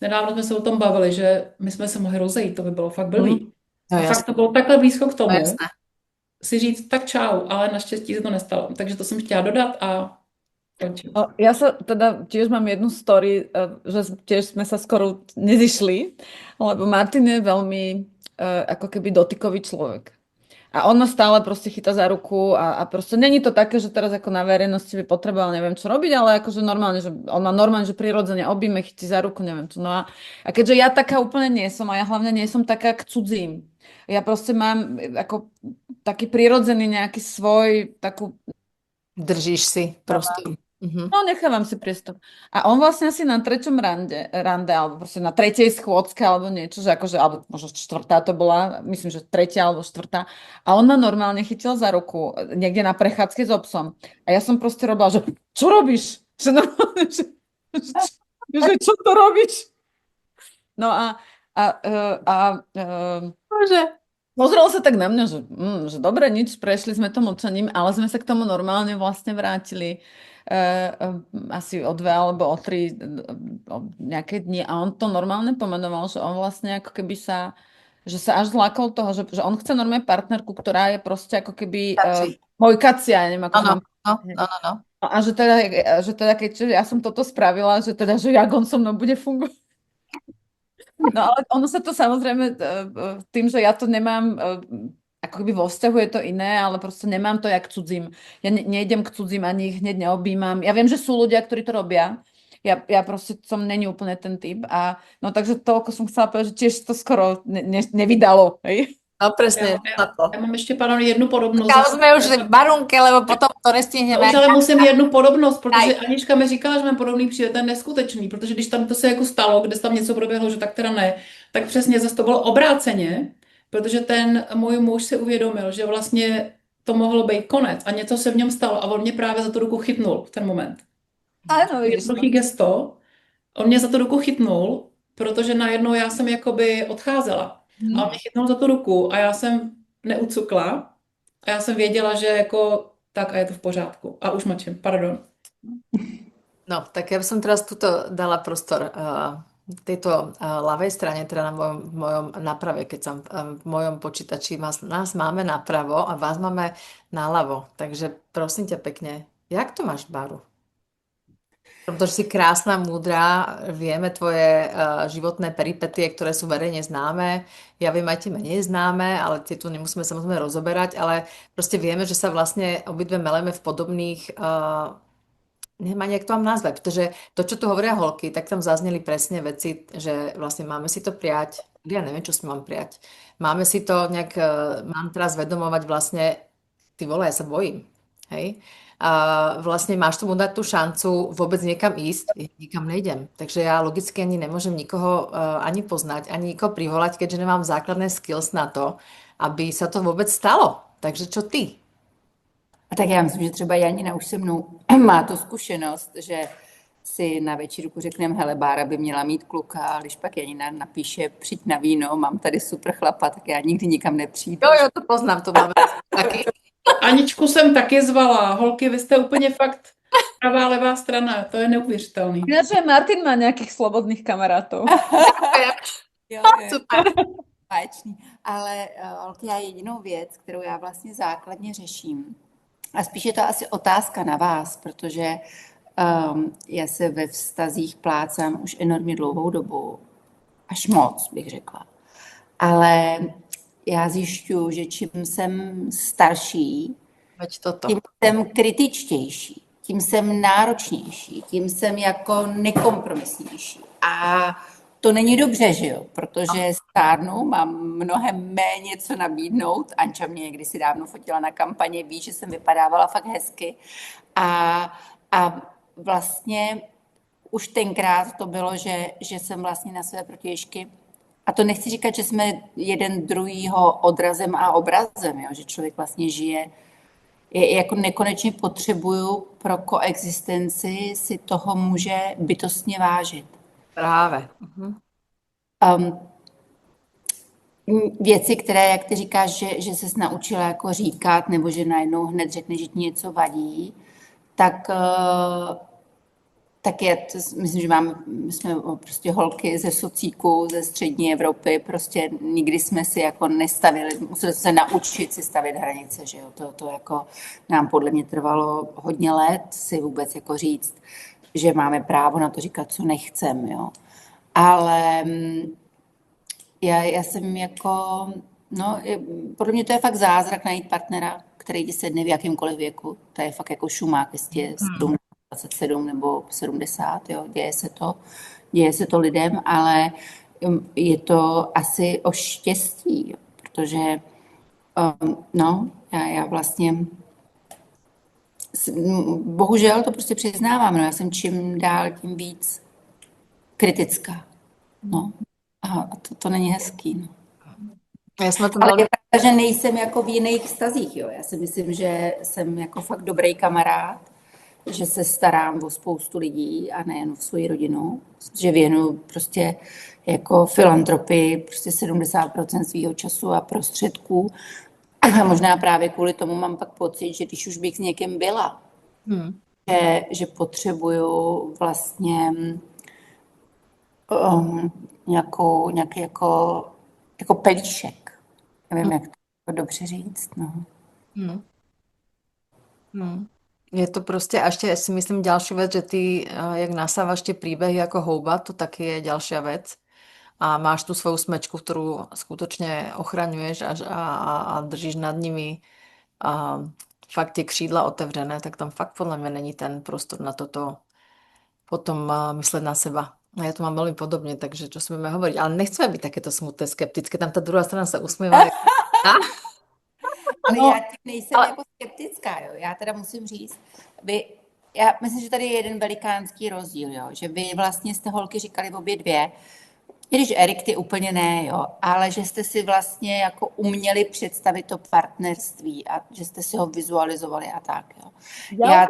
Nedávno jsme se o tom bavili, že my jsme se mohli rozejít, to by bylo fakt blbý. No A fakt jasné, to bylo takhle blízko k no tomu, jasné. si říct tak čau, ale naštěstí se to nestalo. Takže to jsem chtěla dodat a končím. Ja sa teda tiež mám jednu story, že tiež sme sa skoro nezišli, lebo Martin je veľmi ako keby dotykový človek. A on ma stále proste chytá za ruku a proste není to také, že teraz ako na verejnosti by potreboval neviem čo robiť, ale akože normálne, že on ma normálne, že prirodzene objíme, chytí za ruku, neviem čo. No a keďže ja taká úplne nie som a ja hlavne nie som taká k cudzím. Ja proste mám ako taký prirodzený nejaký svoj, takú Držíš si prostor. Mhm. no, nechávam si priestor. A on vlastne asi na treťom rande, alebo proste na tretej schôdzke, alebo niečo, že akože, alebo možno štvrtá to bola, myslím, že tretia alebo štvrtá. A on ma normálne chytil za ruku niekde na prechádzke s obsom. A ja som proste robila, že čo robíš? Že normálne, že čo to robíš? No Bože. pozrel sa tak na mňa, že dobre, nič, prešli sme to mlčaním, ale sme sa k tomu normálne vlastne vrátili asi o 2 alebo o 3 nejaké dni a on to normálne pomenoval, že on vlastne ako keby že sa až zlákol toho, že on chce normálne partnerku, ktorá je proste ako keby Kaci. môj kaci, ja neviem, ako Áno, mám. no. A že teda keď ja som toto spravila, že teda, že jak on so mnou bude fungovať. No ale ono sa to samozrejme tým, že ja to nemám ako keby vo vzťahu je to iné, ale proste nemám to jak cudzím. Ja nejdem k cudzím, ani ich hneď neobjímam. Ja viem, že sú ľudia, ktorí to robia. Ja proste som není úplne ten typ. A no takže toľko som chcela povedať, že tiež to skoro nevydalo. Hej? No presne, na to. Já mám ještě, pardon, jednu podobnost. Kámo, sme už v barunke, lebo potom to nestihneme. Už ale musím jednu podobnost, protože Anička mi říkala, že mám podobný příběh, ten neskutečný, protože když tam to se jako stalo, kde tam něco proběhlo, že tak teda ne, tak přesně zase to bylo obráceně, protože ten můj muž si uvědomil, že vlastně to mohlo být konec a něco se v něm stalo a on mě právě za tu ruku chytnul v ten moment. Áno, vidíš. Jednoduchý gesto, on mě za tu ruku chytnul, protože najednou já jsem jakoby odcházela. A on mě chytnul za tu ruku a já jsem neucukla a já jsem věděla, že jako tak a je to v pořádku. A už mlčím, pardon. No, tak ja by som teraz tuto dala prostor tejto ľavej strane, teda na mojom naprave, keď som v mojom počítači, nás máme napravo a vás máme naľavo. Takže prosím ťa pekne, jak to máš, Baru? Protože si krásna, múdra, vieme tvoje životné peripetie, ktoré sú verejne známe. Ja viem aj tie menej známe, ale tie tu nemusíme samozrejme rozoberať, ale proste vieme, že sa vlastne obidve meleme v podobných, neviem ani, jak to mám nazvať, pretože to, čo tu hovoria holky, tak tam zazneli presne veci, že vlastne máme si to prijať, ja neviem, čo si mám prijať. Máme si to nejak, mám teraz vedomovať vlastne, ty vole, ja sa bojím, hej? A vlastne máš tomu dať tú šancu vôbec niekam ísť, ja nikam nejdem. Takže ja logicky ani nemôžem nikoho ani poznať, ani nikoho privolať, keďže nemám základné skills na to, aby sa to vôbec stalo. Takže čo ty? A tak já myslím, že třeba Janina už se mnou má tu zkušenost, že si na večírku řekneme, hele, Bára by měla mít kluka, a když pak Janina napíše, přijď na víno, mám tady super chlapa, tak já nikdy nikam nepřijdu. Jo, to poznám, to máme taky. Aničku jsem taky zvala. Holky, vy jste úplně fakt pravá, levá strana. To je neuvěřitelný. Ináč aj Martin má nejakých slobodných kamarátov. Jo, Super. báječný. Ale holky, já jedinou věc, kterou já vlastně základně řeším, a spíš je to asi otázka na vás, protože já se ve vztazích plácám už enormně dlouhou dobu, až moc, bych řekla. Ale já zjišťuju, že čím jsem starší, Veď toto. tím jsem kritičtější. tím jsem náročnější, tím jsem jako nekompromisnější. A to není dobře, že jo? Protože stárnu, mám mnohem méně co nabídnout. Anča mě kdysi dávno fotila na kampaně, ví, že jsem vypadávala fakt hezky. A vlastně už tenkrát to bylo, že jsem vlastně na své protějšky. A to nechci říkat, že jsme jeden druhýho odrazem a obrazem, jo? Že člověk vlastně žije. Jako nekonečně potřebuju pro koexistenci si toho může bytostně vážit. Práve. Um, Věci, které, jak ty říkáš, že ses naučila jako říkat, nebo že najednou hned řekne, že ti něco vadí, tak myslím, že my jsme prostě holky ze socíku, ze střední Evropy, prostě nikdy jsme si jako nestavili, museli se naučit si stavět hranice, že jo, to jako nám podle mě trvalo hodně let si vůbec jako říct, že máme právo na to říkat, co nechcem, jo. Ale já jsem jako, podle mě to je fakt zázrak najít partnera, který ti sedne v jakýmkoliv věku, to je fakt jako šumák, jestli 27 nebo 70, jo, děje se to lidem, ale je to asi o štěstí, jo, protože já vlastně bohužel to prostě přiznávám, já jsem čím dál tím víc kritická, a to není hezký, Ja som na tom Ale veľmi... je pravda, že nejsem jako v jiných vztazích, jo. Já si myslím, že jsem jako fakt dobrý kamarád, že se starám o spoustu lidí a nejen o svou rodinu, že věnuju prostě jako filantropii prostě 70% svýho času a prostředků. A možná právě kvůli tomu mám pak pocit, že když už bych s někým byla, že potřebuju vlastně nějaký jako pelíšek. Nevím, jak to dobře říct, Je to proste, a ešte si myslím ďalšiu vec, že ty, jak nasávaš tie príbehy ako houba, to taky je ďalšia vec. A máš tu svoju smečku, ktorú skutočne ochraňuješ a držíš nad nimi a fakt tie křídla otevřené, tak tam fakt podľa mňa není ten prostor na toto potom mysleť na seba. A ja to mám veľmi podobne, takže čo si budeme hovoriť. Ale nechceme byť takéto smutné, skeptické. Tam tá druhá strana sa usmieva. Ale já tím nejsem jako skeptická, jo. Já teda musím říct, já myslím, že tady je jeden velikánský rozdíl, jo. Že vy vlastně jste holky říkali obě dvě, i když Erik ty úplně ne, jo, ale že jste si vlastně jako uměli představit to partnerství a že jste si ho vizualizovali a tak, jo. Já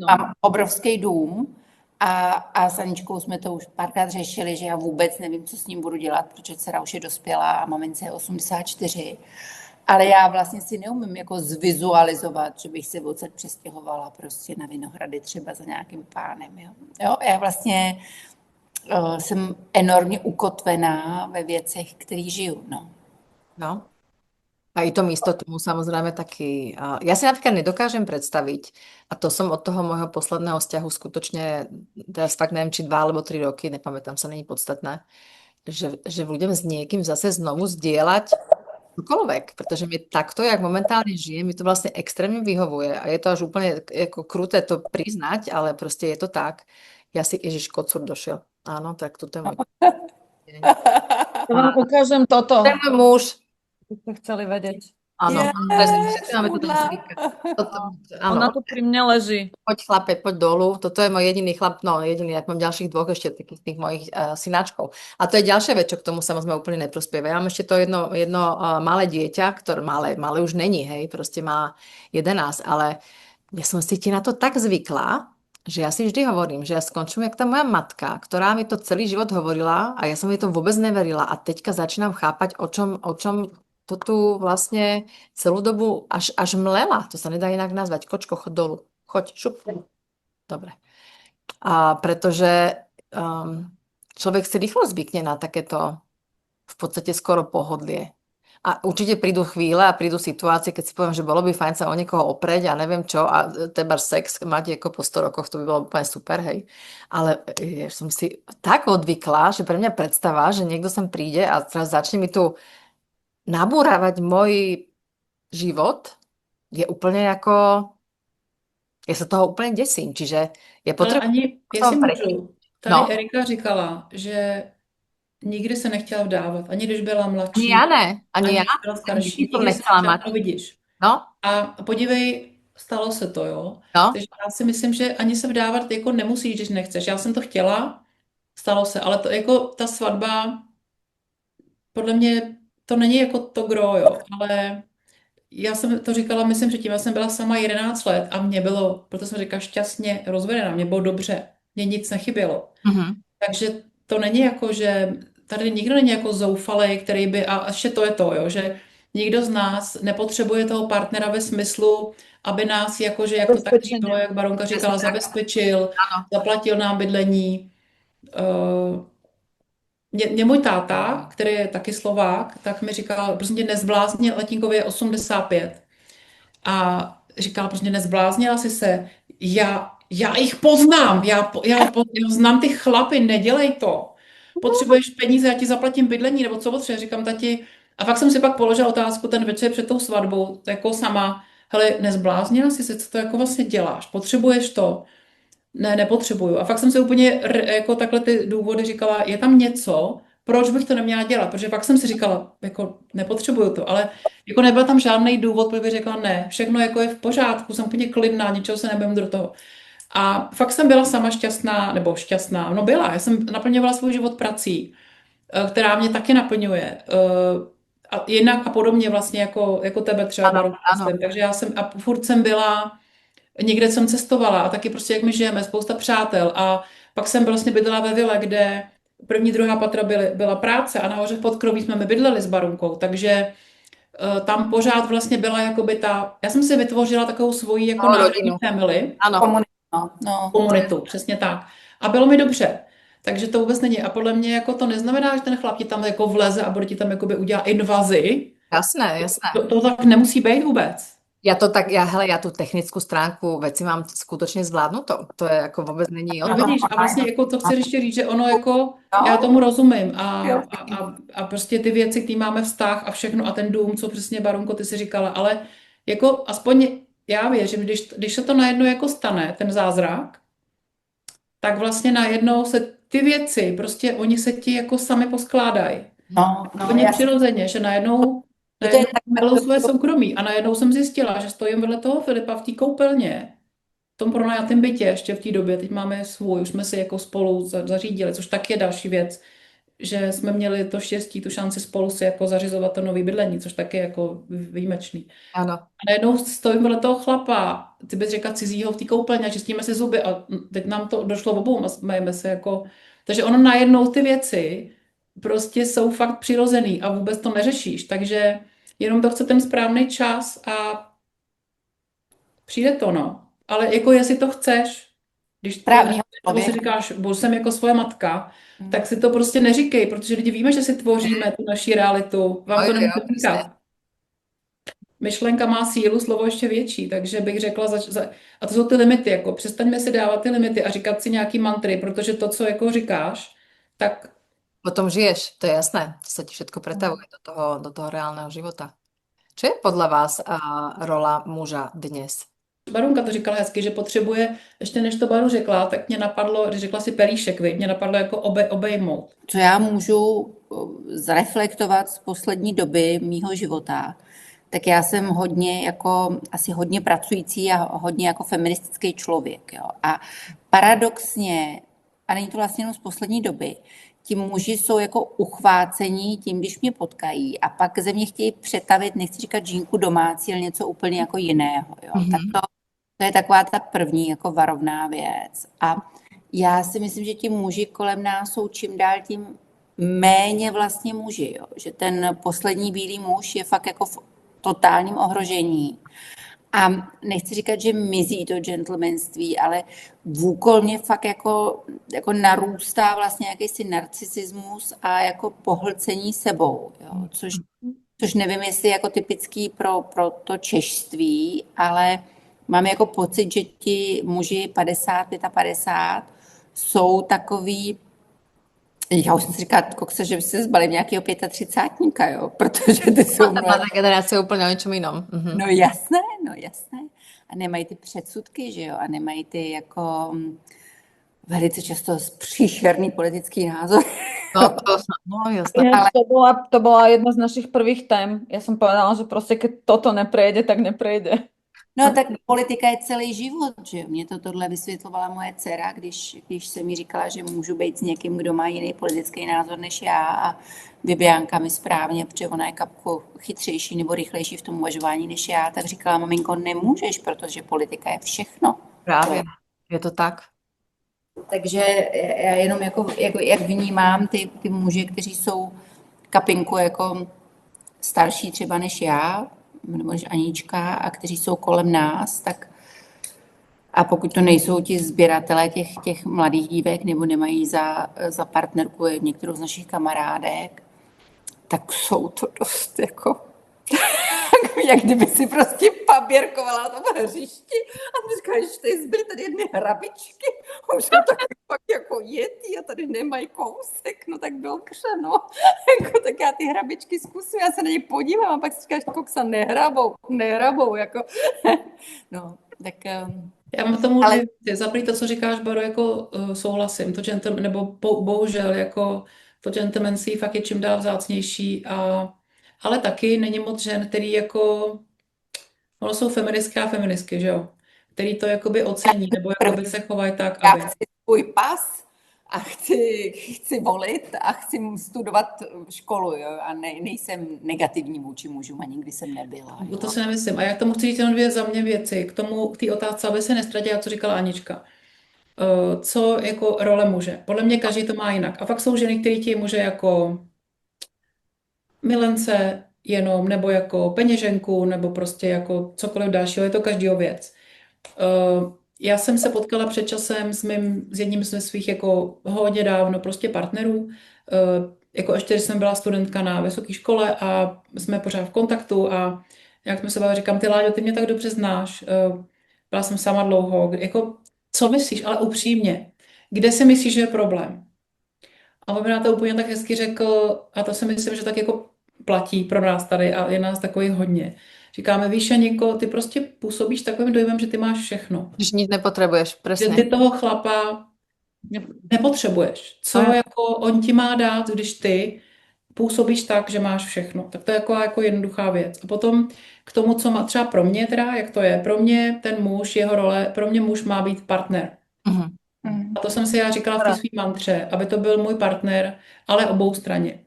mám obrovský dům a s Aničkou jsme to už párkrát řešili, že já vůbec nevím, co s ním budu dělat, protože dcera už je dospělá a mamince je 84. Ale já vlastně si neumím jako zvizualizovat, že bych se odsud přestěhovala prostě na Vinohrady třeba za nějakým pánem, jo. Já vlastně jsem enormně ukotvená ve věcech, které žiju, No. A i to místo tomu samozrejme taký... Ja si napríklad nedokážem predstaviť, a to som od toho môjho posledného vzťahu skutočne, teraz fakt neviem, či 2 alebo 3 roky, nepamätám sa, není podstatné, že budem s niekým zase znovu zdieľať čokoľvek, pretože mi takto, jak momentálne žijem, mi to vlastne extrémne vyhovuje a je to až úplne ako kruté to priznať, ale proste je to tak. Ja si, Ježiš, kocúr došiel. Áno, tak toto je môj... Ja vám ukážem toto. To je môj muž. By ste chceli vedieť. Áno, máme to Ona tu pri mne leží. Poď chlape, poď dolu. Toto je môj jediný chlap, jediný, ja mám ďalších 2 ešte takých tých mojich synáčkov. A to je ďalšia vec, čo k tomu samozrejme úplne neprospieva. Ja mám ešte to jedno malé dieťa, ktoré malé už není, hej, proste má 11, ale ja som si na to tak zvykla, že ja si vždy hovorím, že ja skončím jak tá moja matka, ktorá mi to celý život hovorila a ja som jej to vôbec neverila a teďka začínam chápať, o čom to tu vlastne celú dobu až mlela. To sa nedá inak nazvať. Kočko, chod dolu. Choď, šup. Dobre. A pretože človek si rýchlo zvykne na takéto v podstate skoro pohodlie. A určite prídu chvíle a prídu situácie, keď si poviem, že bolo by fajn sa o niekoho oprieť a neviem čo a teba sex mať ako po 100 rokoch, to by bolo úplne super, hej. Ale ja som si tak odvykla, že pre mňa predstava, že niekto sem príde a teraz začne mi tu nabúravať môj život, je úplne ako Ja sa toho úplne desím, čiže ja Ale potrebujem ani, som jestli prekým. můžu, tady No, Erika říkala, že nikdy se nechtěla vdávat, ani když byla ani mladší, ja ne, ani ani ja, když byla ani starší, deti som nikdy se nechcela nechtěla, mať. no vidíš. No, A podívej, stalo se to, jo. no, Takže já si myslím, že ani se vdávat jako nemusíš, když nechceš. Já jsem to chtěla, stalo se, ale to jako ta svatba, podle mě to není jako to gro, jo, ale já jsem to říkala, myslím předtím, já jsem byla sama 11 let a mě bylo, proto jsem říkala šťastně rozvedená, mě bylo dobře, mě nic nechybělo. mhm. Takže to není jako, že tady nikdo není jako zoufalej, který by, a ještě to je to, jo, že nikdo z nás nepotřebuje toho partnera ve smyslu, aby nás jakože, jak to tak bylo, Zabezpečenie. jak Baronka Presne říkala, tak, zabezpečil, áno. zaplatil nám bydlení. Mě můj táta, který je taky Slovák, tak mi říkal, prostě nezblázně, Letínkově je 85. A říkala, prostě nezbláznila jsi se, já jich poznám, já znám ty chlapy, nedělej to. Potřebuješ peníze, já ti zaplatím bydlení, nebo co potřebuješ, říkám tati. A fakt jsem si pak položila otázku ten večer před tou svatbou, jako sama, hele, nezbláznila jsi se, co to jako vlastně děláš, potřebuješ to? Ne, nepotřebuju. A fakt jsem si úplně jako takhle ty důvody říkala, je tam něco, proč bych to neměla dělat? Protože pak jsem si říkala, jako nepotřebuju to, ale jako nebyl tam žádný důvod, proč bych řekla ne, všechno jako je v pořádku, jsem úplně klidná, ničeho se nebudem do toho. A fakt jsem byla sama šťastná, nebo šťastná, no byla, já jsem naplňovala svůj život prací, která mě taky naplňuje. A jinak a podobně vlastně jako tebe třeba, Áno, Baru, áno. myslím. Takže já jsem, a furt jsem byla, někde jsem cestovala a taky prostě jak my žijeme, spousta přátel a pak jsem vlastně bydlela ve vile, kde první, druhá patra byla práce a nahoře v podkroví jsme my bydleli s Barunkou, takže tam pořád vlastně byla jakoby já jsem si vytvořila takovou svoji jako Malú národní rodinu. family, Áno. No. komunitu, přesně tak. A bylo mi dobře. Takže to vůbec není. A podle mě jako to neznamená, že ten chlap ti tam jako vleze a bude ti tam jakoby udělat invazi. Jasné, jasné. To tak nemusí být vůbec. Hele, ja tú technickú stránku veci mám skutočne zvládnutou. To je ako vôbec není o No tom. vidíš, a vlastně jako to chci ještě říct, že ono jako, No. já tomu rozumím a, Jo. a prostě ty věci, které máme vztah a všechno a ten dům, co přesně Barunko ty si říkala, ale jako aspoň já věřím, když se to najednou jako stane, ten zázrak, tak vlastně najednou se ty věci, prostě oni se ti jako sami poskládají. No, Úplně já přirozeně, že najednou To je tak- miluji svoje soukromí a najednou jsem zjistila, že stojím vedle toho Filipa v té koupelně, v tom pronajatém bytě ještě v té době, teď máme svůj, už jsme si jako spolu zařídili, což tak je další věc, že jsme měli to štěstí, tu šanci spolu si jako zařizovat to nový bydlení, což taky je jako výjimečný. Áno. A najednou stojím vedle toho chlapa, ty bys řekla cizího v té koupelně a čistíme si zuby a teď nám to došlo obou, máme se jako, takže ono najednou ty věci prostě jsou fakt přirozený a vůbec to neřešíš, takže jenom to chce ten správný čas a přijde to, no. Ale jako jestli to chceš, když Správného nebo si člověka. říkáš, bo jsem jako svoje matka, tak si to prostě neříkej, protože lidi víme, že si tvoříme tu naši realitu. Vám to Jo, jo, nemůžu přesně. říkat. Myšlenka má sílu, slovo ještě větší, takže bych řekla, a to jsou ty limity, jako přestaňme si dávat ty limity a říkat si nějaký mantry, protože to, co jako říkáš, tak Potom žiješ, to je jasné. To sa ti všetko pretavuje do toho reálneho života. Čo je podľa vás rola muža dnes? Barunka to říkala hezky, že potřebuje, ještě než to Baru řekla, tak mě napadlo, když řekla si pelíšek, mě napadlo jako obejmout. Co já můžu zreflektovat z poslední doby mýho života, tak já jsem asi hodně pracující a hodně jako feministický člověk. Jo. A paradoxně, a není to vlastně jenom z poslední doby, ti muži jsou jako uchvácení tím, když mě potkají a pak ze mě chtějí přetavit, nechci říkat žínku domácí, ale něco úplně jako jiného. Jo. Tak to je taková ta první jako varovná věc. A já si myslím, že ti muži kolem nás jsou čím dál tím méně vlastně muži. Jo. Že ten poslední bílý muž je fakt jako v totálním ohrožení. A nechci říkat, že mizí to gentlemanství, ale vůkolně fakt jako narůstá vlastně jakýsi narcisismus a jako pohlcení sebou. Jo. Což nevím, jestli je jako typický pro to češství, ale mám jako pocit, že ti muži 50, 55 jsou takový Já už jsem si říkala, kokse, že by se zbalím nějakého 35, jo, protože ty jsou Tá mladá generácia je úplne o niečom inom. no jasné. A nemají ty předsudky, že jo, a nemají ty jako velice často příšerný politický názor. No jasné. Ináč to bola jedna z našich prvých tém. Ja som povedala, že proste keď toto neprejde, tak neprejde. No tak politika je celý život, že jo. Mě tohle vysvětlovala moje dcera, když se mi říkala, že můžu být s někým, kdo má jiný politický názor než já a Bibiánka mi správně, protože ona je kapku chytřejší nebo rychlejší v tom uvažování než já, tak říkala, maminko, nemůžeš, protože politika je všechno. Právě, je to tak. Takže já jenom jak vnímám ty muže, kteří jsou kapinku jako starší třeba než já, nebo než Anička, a kteří jsou kolem nás, tak a pokud to nejsou ti sběratelé těch mladých dívek nebo nemají za partnerku některou z našich kamarádek, tak jsou to dost jako jak kdyby si prostě paběrkovala na tom hřišti a ty říkáš, že tady zbyly tady jedny hrabičky, už jsou tak pak jako jetý a tady nemají kousek, no tak dobře, no. Jako, tak já ty hrabičky zkusím, já se na ně podívám a pak si říkáš, koksa, nehrabou, jako. No, tak... Já mám tomu ale... za to, co říkáš, Baro, jako souhlasím, to nebo bohužel, jako to gentlemanství fakt je čím dál vzácnější ale taky není moc žen, který jako, ono jsou feministky a feministky, že jo, který to jakoby ocení, nebo jakoby se chovají tak, já aby... chci svůj pas a chci volit a chci studovat školu, jo, a nejsem negativní vůči mužům a nikdy jsem nebyla. Jo. To si nemyslím. A já k tomu chci říct jenom dvě za mě věci, k té otázce, aby se nestratila, co říkala Anička. Co jako role muže. Podle mě každý to má jinak. A fakt jsou ženy, které ti muže jako milence jenom, nebo jako peněženku, nebo prostě jako cokoliv dalšího, je to každýho věc. Já jsem se potkala před časem s jedním z svých jako hodně dávno prostě partnerů, jako ještě, když jsem byla studentka na vysoké škole a jsme pořád v kontaktu a jak jsme se bavili, říkám, ty Láďo, ty mě tak dobře znáš, byla jsem sama dlouho, jako co myslíš, ale upřímně, kde si myslíš, že je problém? A on mi na to úplně tak hezky řekl, a to si myslím, že tak jako platí pro nás tady a je nás takových hodně. Říkáme, víš, Aněko, ty prostě působíš takovým dojmem, že ty máš všechno. Že nic nepotřebuješ, přesně. Že ty toho chlapa nepotřebuješ. Co jako on ti má dát, když ty působíš tak, že máš všechno. Tak to je jako jednoduchá věc. A potom k tomu, co má třeba pro mě teda, jak to je. Pro mě ten muž, jeho role, pro mě muž má být partner. A to jsem si já říkala v té svý mantře, aby to byl můj partner, ale obou straně.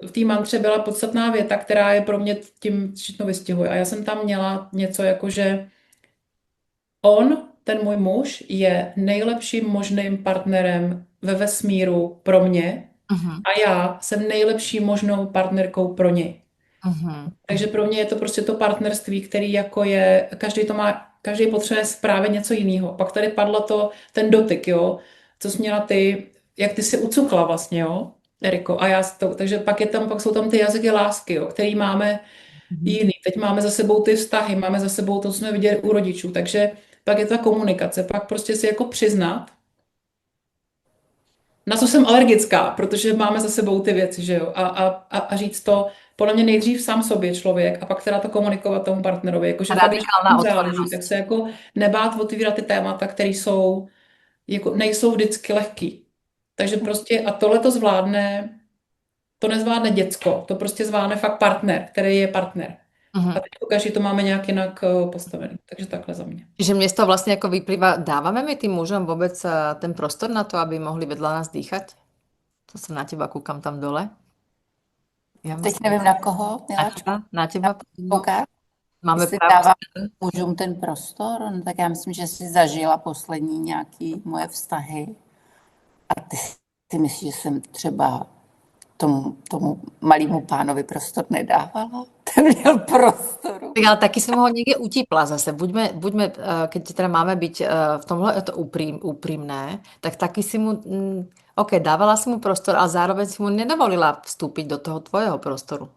V té mantře byla podstatná věta, která je pro mě tím všechno vystihuje. A já jsem tam měla něco jako, že ten můj muž, je nejlepším možným partnerem ve vesmíru pro mě a já jsem nejlepší možnou partnerkou pro něj. Takže pro mě je to prostě to partnerství, který jako je, každý potřebuje právě něco jiného. Pak tady padlo ten dotyk, jo, co jsi měla ty, jak ty si ucukla vlastně, jo, Eriko, a takže pak jsou tam ty jazyky lásky, jo, který máme jiný. Teď máme za sebou ty vztahy, máme za sebou to, co jsme viděli u rodičů, takže pak je ta komunikace, pak prostě si jako přiznat, na co jsem alergická, protože máme za sebou ty věci, že jo, a říct to, podle mě nejdřív sám sobě člověk a pak teda to komunikovat tomu partnerovi, jakože záleží, tak se jako nebát otvírat ty témata, které jsou, jako nejsou vždycky lehký. Takže prostě a tohle to nezvládne děcko, to prostě zvládne fakt partner, který je partner. A teď každý to máme nějak jinak postavený. Takže takhle za mě. Čiže mne z toho vlastne ako vyplýva, dávame my tým mužom vôbec ten prostor na to, aby mohli vedľa nás dýchať? To sa na teba kúkam tam dole. Ja teď nevím na koho. Na teba. Máme právo mužům ten prostor, no tak já myslím, že jsi zažila poslední nějaký moje vztahy. A ty myslíš, že jsem třeba tomu malému pánovi prostor nedávala? Ten měl prostoru. Tak ale taky som ho niekde utípla zase. Buďme, keď teda máme byť v tomhle je to úprimné, tak taky si mu, dávala si mu prostor, ale zároveň si mu nedovolila vstúpiť do toho tvojho prostoru.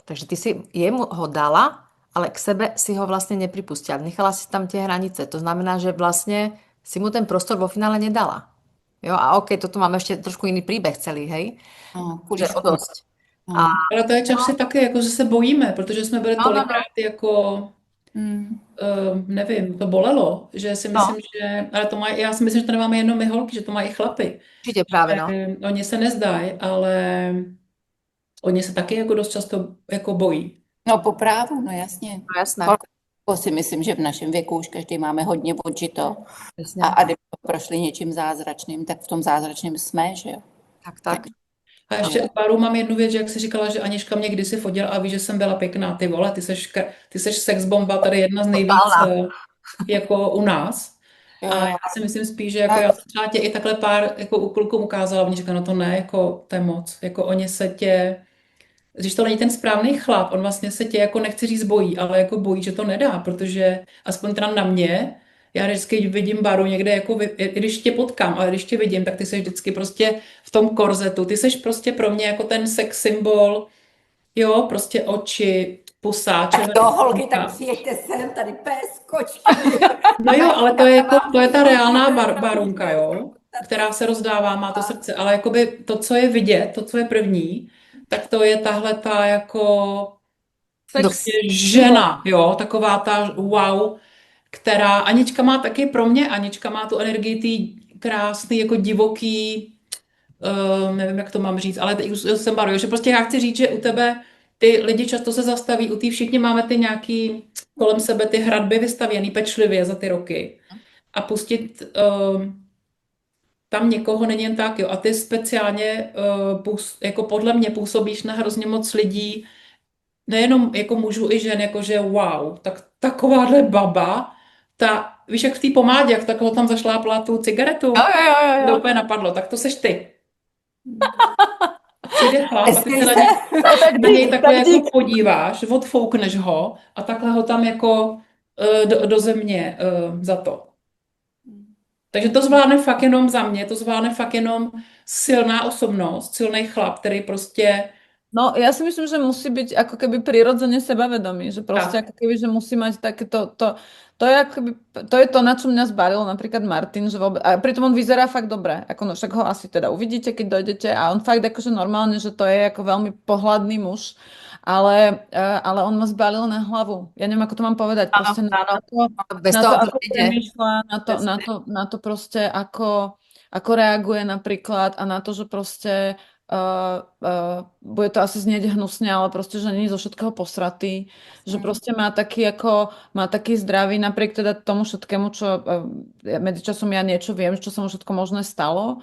Takže ty si jemu ho dala, ale k sebe si ho vlastne nepripustila. Nechala si tam tie hranice. To znamená, že vlastne si mu ten prostor vo finále nedala. Jo, a OK, toto máme ešte trošku iný príbeh celý, hej? No, Že o kuliškový. dosť. No. A Ale to je časy taky, jako, že se bojíme, protože jsme byli no, no, no, tolikrát jako, Mm. nevím, to bolelo, že si myslím, no, že, ale to mají, já si myslím, že to nemáme jenom my holky, že to mají i chlapy. určite práve, no. Oni se nezdají, ale oni se taky jako dost často jako bojí. No po právu, no jasně. No jasné, To si myslím, že v našem věku už každý máme hodně odžito. presne. A kdyby prošli něčím zázračným, tak v tom zázračným jsme, že jo? Tak. A ještě u párů mám jednu věc, že jak jsi říkala, že Anička mě kdysi fotila a ví, že jsem byla pěkná. Ty vole, ty seš sexbomba, tady jedna z nejvíc Totálna. jako u nás. Jo, A jo. já si myslím spíš, že jako já jsem třeba tě i takhle pár jako u klukům ukázala, oni říkají, no to ne, jako to je moc. Jako oni se tě, když to není ten správný chlap, on vlastně se tě jako nechci říct bojí, ale jako bojí, že to nedá, protože aspoň teda na mě, já vždycky vidím Baru někde, jako i když tě potkám, ale když tě vidím, tak ty seš vždycky prostě v tom korzetu, ty seš prostě pro mě jako ten sex symbol, jo, prostě oči, pusa, Tak červená to, holky, tak punka. přijďte sem, tady pes, kočky. No jo, ale to je jako, to je ta reálná barunka, jo, která se rozdává, má to srdce, ale jakoby to, co je vidět, to, co je první, tak to je tahle ta jako Sex. žena, jo, taková ta wow, která, Anička má taky pro mě, Anička má tu energii tý krásný, jako divoký, nevím, jak to mám říct, ale teď už jsem baruju, že prostě já chci říct, že u tebe ty lidi často se zastaví, u té všichni máme ty nějaký kolem sebe ty hradby vystavěný pečlivě za ty roky a pustit tam někoho není jen tak, jo, a ty speciálně jako podle mě působíš na hrozně moc lidí, nejenom jako mužů i žen, jakože wow, tak takováhle baba, víš, jak v té pomádě, jak takovou tam zašlápla tu cigaretu, to Jo. úplně napadlo, tak to seš ty. Přijde chlap a ty se na něj takhle jako podíváš, odfoukneš ho a takhle ho tam jako do země za to. Takže to zvládne fakt jenom za mě, to zvládne fakt jenom silná osobnost, silný chlap, který prostě No, ja si myslím, že musí byť ako keby prirodzene sebavedomý, že proste ako keby, že musí mať takéto, to je ako keby, to je to, na čo mňa zbalil napríklad Martin, že vôbec, a pritom on vyzerá fakt dobre, ako no, však ho asi teda uvidíte, keď dojdete a on fakt akože normálne, že to je ako veľmi pohľadný muž, ale on ma zbalil na hlavu. Ja neviem, ako to mám povedať, proste Áno. Bez na toho to, to ako nejde. premýšľa, na to proste, ako reaguje napríklad a na to, že proste bude to asi znieť hnusne, ale proste, že nie je zo všetkého posratý, že proste má taký zdravý, napriek teda tomu všetkému, čo medzičasom ja niečo viem, čo sa mu všetko možné stalo,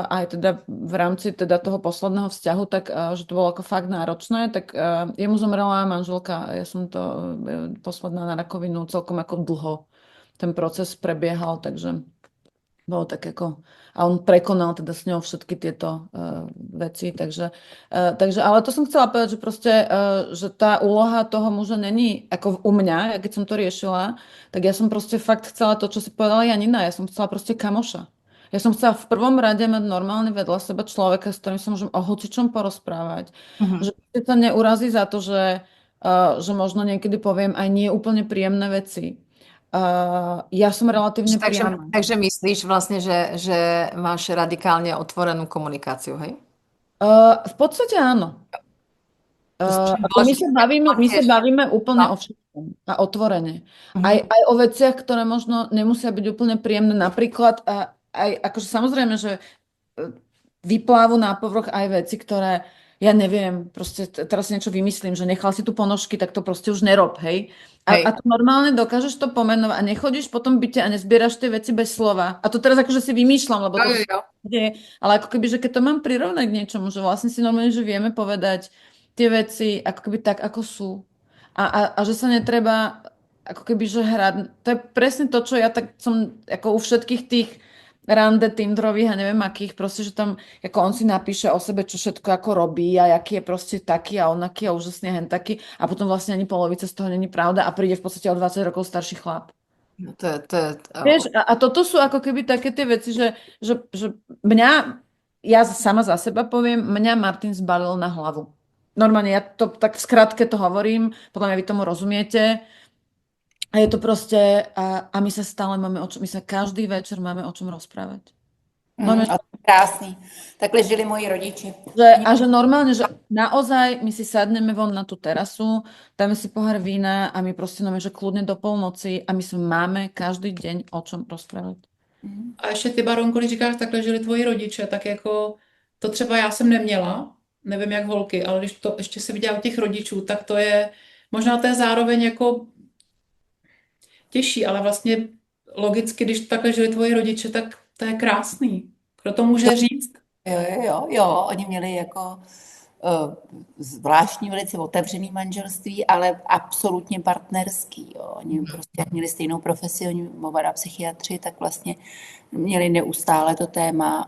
aj teda v rámci teda toho posledného vzťahu, tak že to bolo ako fakt náročné, tak jemu zomrela manželka, ja som to posledná na rakovinu, celkom ako dlho ten proces prebiehal, takže bolo tak ako, a on prekonal teda s ňou všetky tieto veci, takže, ale to som chcela povedať, že proste, že tá úloha toho muža není ako u mňa, ja keď som to riešila, tak ja som proste fakt chcela to, čo si povedala Janina, ja som chcela proste kamoša. Ja som chcela v prvom rade mať normálne vedľa seba človeka, s ktorým sa môžem o hocičom porozprávať, že sa neurazí za to, že možno niekedy poviem aj nie úplne príjemné veci. Ja som relatívne priama. Takže myslíš vlastne, že máš radikálne otvorenú komunikáciu, hej? V podstate áno. My sa bavíme úplne o všetkom a otvorene. Aj o veciach, ktoré možno nemusia byť úplne príjemné. Napríklad aj akože samozrejme, že vyplávu na povrch aj veci, ktoré ja neviem, proste teraz si niečo vymyslím, že nechal si tu ponožky, tak to proste už nerob, hej. A to normálne dokážeš to pomenovať a nechodíš potom byte a nezbieraš tie veci bez slova. A to teraz akože si vymýšľam, lebo to je, ale ako keby, že keď to mám prirovnať k niečomu, že vlastne si normálne, že vieme povedať tie veci ako keby tak, ako sú. A že sa netreba ako keby, že hrať. To je presne to, čo ja tak som ako u všetkých tých rande Tinderových a neviem akých, proste, že tam ako on si napíše o sebe, čo všetko ako robí a aký je proste taký a onaký a úžasný a hen taký a potom vlastne ani polovica z toho není pravda a príde v podstate o 20 rokov starší chlap. Vieš, a toto sú ako keby také tie veci, že mňa, ja sama za seba poviem, mňa Martin zbalil na hlavu. Normálne, ja to tak v skratke to hovorím, podľa mňa vy tomu rozumiete. A je to proste, a my sa stále máme my sa každý večer máme o čom rozprávať. Normálne, A to je krásný. Takhle žili moji rodiči. že normálne, že naozaj my si sadneme von na tú terasu, dáme si pohár vína a my proste normálne, že kľudne do polnoci a my sa máme každý deň o čom rozprávať. Mhm. A ještě ty, Baronko, když říkáš, takhle žili tvoji rodiče, tak jako to třeba já jsem neměla, nevím jak holky, ale když to ještě se viděla u těch rodičů, tak to je, možná to je zároveň jako těžší, ale vlastně logicky, když takhle žili tvoji rodiče, tak to je krásný. Kdo to může říct? Jo, oni měli jako zvláštní, velice otevřený manželství, ale absolutně partnerský. Jo. Oni prostě jak měli stejnou profesi, oni oba dva psychiatři, tak vlastně měli neustále to téma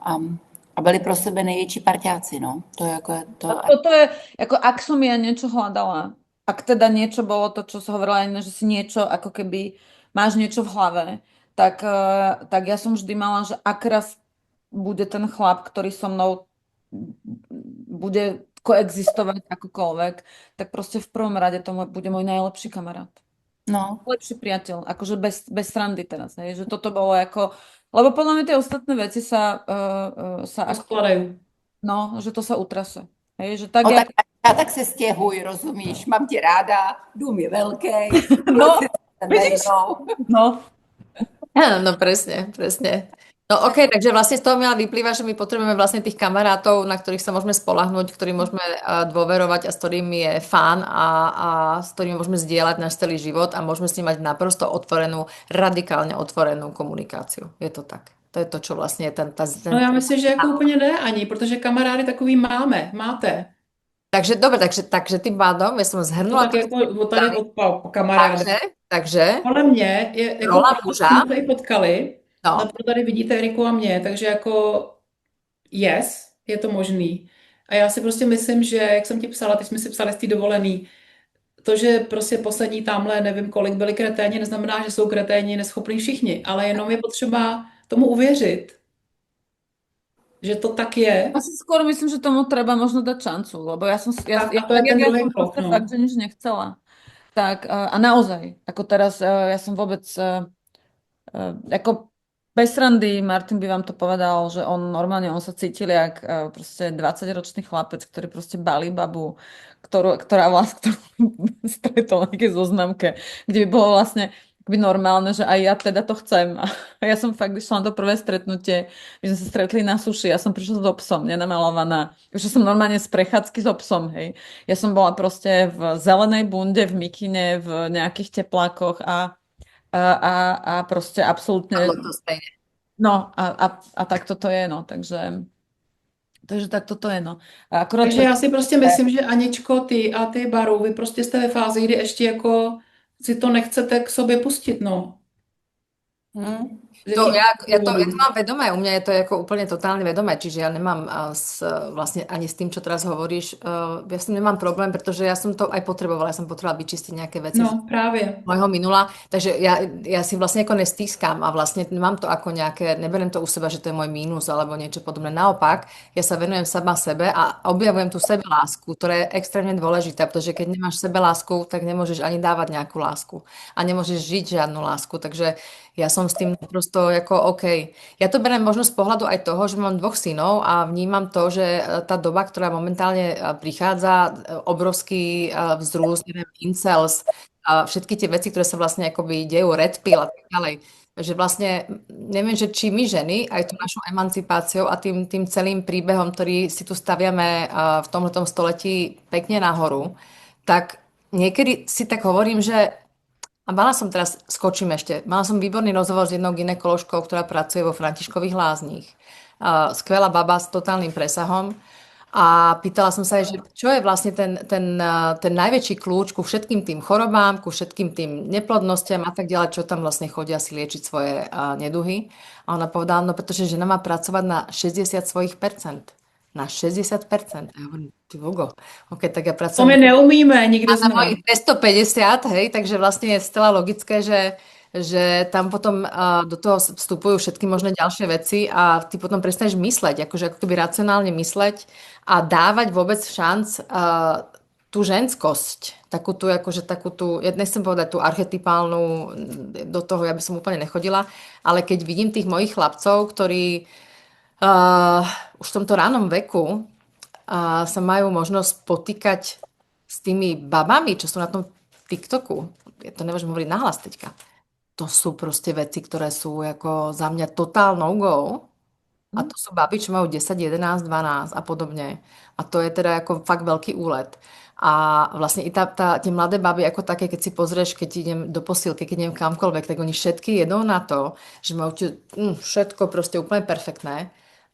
a byli pro sebe největší parťáci, no. To je jako to. A toto je, ako ak som ja niečo hľadala, ak teda niečo bolo to, čo sa hovorila, že si niečo, ako keby máš niečo v hlave, tak ja som vždy mala, že ak raz bude ten chlap, ktorý so mnou bude koexistovať akokoľvek, tak proste v prvom rade to bude môj najlepší kamarát. No. Lepší priateľ, akože bez srandy teraz, hej, že toto bolo ako, lebo podľa mňa tie ostatné veci sa Skladajú. no, že to sa utrase. Hej, že tak, No, jak, tak se stěhuj, rozumíš? Mám tě ráda, dům je velký. No, vidíš? no, No presne, presne. No OK, takže vlastne z toho mi ale vyplýva, že my potrebujeme vlastne tých kamarátov, na ktorých sa môžeme spoľahnúť, ktorým môžeme dôverovať a s ktorými je fán a s ktorými môžeme zdieľať náš celý život a môžeme s nimi mať naprosto otvorenú, radikálne otvorenú komunikáciu. Je to tak. To je to, čo vlastne je ten No já myslím, že jako úplně ne ani, protože kamarády takový máte. Takže dobre, takže tým pádom, ja som To zhrnula tak jako tady odpal kamarády. takže Podle mě je jako rola proto muža. jsme se i potkali, no, a proto tady vidíte Eriku a mě, takže jako yes, je to možný. A já si prostě myslím, že, jak jsem ti psala, teď jsme si psali z té dovolený, to, že prostě poslední tamhle, nevím kolik byli kreténi, neznamená, že jsou kreténi neschopní všichni, ale jenom je potřeba tomu uvěřit, že to tak je. ja si skôr myslím, že tomu treba možno dať šancu, lebo ja som, ja, Tak, ja, a to je tak, ten jak ja druhý som krok, proste no. fakt, že nič nechcela. Tak a naozaj, ako teraz, ja som vôbec, ako bez srandy, Martin by vám to povedal, že on normálne, on sa cítil jak proste 20-ročný chlapec, ktorý proste balí babu, ktorá vlastne stretol na nejakej zoznamke, kde by bolo vlastne akoby normálne, že aj ja teda to chcem. A ja som fakt išla na to prvé stretnutie, my sme sa stretli na suši, ja som prišla so psom, nenamalovaná. Už som normálne z prechádzky so psom, hej. Ja som bola proste v zelenej bunde, v mikine, v nejakých teplákoch a proste absolútne, padlo to stejne. no a tak toto je, no, takže tak toto je, no. A akorát, Takže já si prostě myslím, že Aničko, ty a ty Baru, vy prostě jste ve fázi, kdy ještě jako si to nechcete k sobě pustit, no. Z To jakých ja to důvodů? mám vedomé, u mňa je to ako úplne totálne vedomé, čiže ja nemám vlastne ani s tým, čo teraz hovoríš, ja s tým nemám problém, pretože ja som to aj potrebovala, ja som potrebovala vyčistiť nejaké veci z No, právě. môjho minula, takže ja si vlastne ako nestískam a vlastne mám to ako nejaké, neberiem to u seba, že to je môj mínus alebo niečo podobné. Naopak, ja sa venujem sama sebe a objavujem tú sebelásku, ktorá je extrémne dôležitá, pretože keď nemáš sebelásku, tak nemôžeš ani dávať nejakú lásku a nemôžeš žiť žiadnu lásku, takže ja som s tým prosto ako OK. Ja to beriem možno z pohľadu aj toho, že mám 2 synov a vnímam to, že tá doba, ktorá momentálne prichádza, obrovský vzrúst, neviem, incels, všetky tie veci, ktoré sa vlastne akoby dejú, red pill a tak ďalej. Že vlastne, neviem, že či my ženy, aj tú našu emancipáciou a tým celým príbehom, ktorý si tu staviame v tomhletom století pekne nahoru, tak niekedy si tak hovorím, že a mala som teraz, skočím ešte, mala som výborný rozhovor s jednou gynekoložkou, ktorá pracuje vo Františkových Lázních. Skvelá baba s totálnym presahom. A pýtala som sa jej, že čo je vlastne ten najväčší kľúč ku všetkým tým chorobám, ku všetkým tým neplodnostiam a tak ďalej, čo tam vlastne chodia si liečiť svoje neduhy. A ona povedala, no pretože žena má pracovať na 60 svojich percent. Na 60%. A ja hovorím, ty vogo. OK, tak ja To pracujem my neumíme, nikdy a na jsme. mojich 250, hej, takže vlastne je zcela logické, že tam potom do toho vstupujú všetky možné ďalšie veci a ty potom prestaneš mysleť, ako keby racionálne mysleť a dávať vôbec šanc tú ženskosť, takú tú, ja nechcem povedať tú archetypálnu, do toho ja by som úplne nechodila, ale keď vidím tých mojich chlapcov, ktorí Uh, už v tomto ránom veku sa majú možnosť potýkať s tými babami, čo sú na tom TikToku. Ja to nemôžem hovoriť nahlas teďka. To sú proste veci, ktoré sú ako za mňa totál no-go. A to sú baby, čo majú 10, 11, 12 a podobne. A to je teda ako fakt veľký úlet. A vlastne i tie mladé baby ako také, keď si pozrieš, keď idem do posilky, keď idem kamkoľvek, tak oni všetky jedou na to, že majú všetko proste úplne perfektné.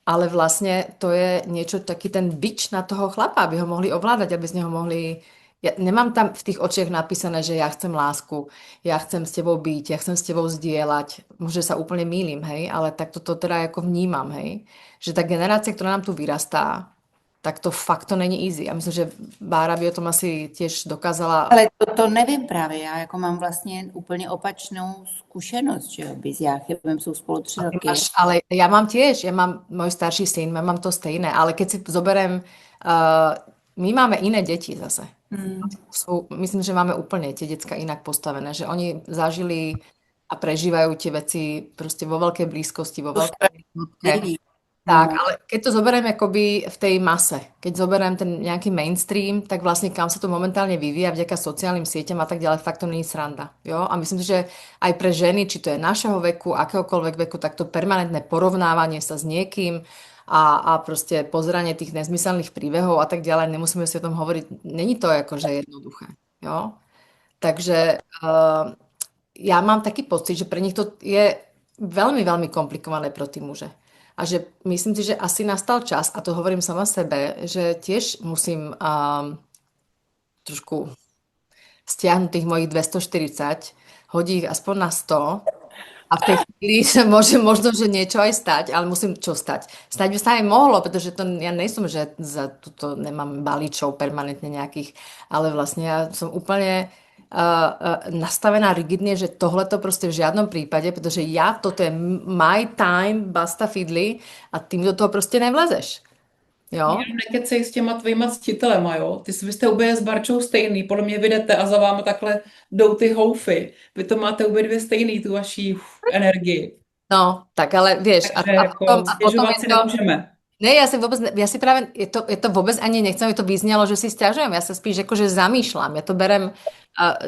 Ale vlastne to je niečo, taký ten bič na toho chlapa, aby ho mohli ovládať, aby z neho mohli... Ja nemám tam v tých očiach napísané, že ja chcem lásku, ja chcem s tebou byť, ja chcem s tebou zdieľať. Možno sa úplne mýlim, hej, ale takto to teda ako vnímam, hej. Že tá generácia, ktorá nám tu vyrastá, tak to fakt to není easy. A myslím, že Bára by o tom asi tiež dokázala... Ale to nevím právě, já jako mám vlastně úplně opačnou zkušenost, že jo, by s Jáchymem jsou spolu 3 roky. Ale ja mám tiež, ja mám môj starší syn, mám to stejné, ale keď si zoberiem, my máme iné deti zase. Myslím, že máme úplne tie decka inak postavené, že oni zažili a prežívajú tie veci proste vo veľkej blízkosti, vo veľkej hĺbke. Tak, ale keď to zoberiem akoby v tej mase, keď zoberiem ten nejaký mainstream, tak vlastne kam sa to momentálne vyvíja vďaka sociálnym sieťam a tak ďalej, fakt to nie je sranda. Jo? A myslím si, že aj pre ženy, či to je našeho veku, akéhokoľvek veku, tak to permanentné porovnávanie sa s niekým a proste pozeranie tých nezmyselných príbehov a tak ďalej, nemusíme si o tom hovoriť, není to akože jednoduché. Jo? Takže ja mám taký pocit, že pre nich to je veľmi, veľmi komplikované pro tí muže. A že myslím si, že asi nastal čas, a to hovorím sama sebe, že tiež musím trošku stiahnuť tých mojich 240, hodí ich aspoň na 100 a v tej chvíli sa môže možno, že niečo aj stať, ale musím čo stať. Stať by sa aj mohlo, pretože to, ja nejsom, že za toto nemám balíčov permanentne nejakých, ale vlastne ja som úplne nastavená rigidne, že tohle to proste v žiadnom prípade, pretože toto je my time, basta fidli a tým do toho proste nevlezeš. Jo? Nekecej s těma tvýma ctitelema, jo. Vy jste úplně s Barčou stejný, podle mě vydete a za váma takhle jdou ty houfy. Vy to máte obě dvě stejný, tu vaší energii. No, tak ale vieš, Takže jako stěžovat si nemůžeme. Ne, ja si práve, je to vôbec ani nechcem, aby to vyznelo, že si sťažujem, ja sa spíš akože zamýšľam, ja to berem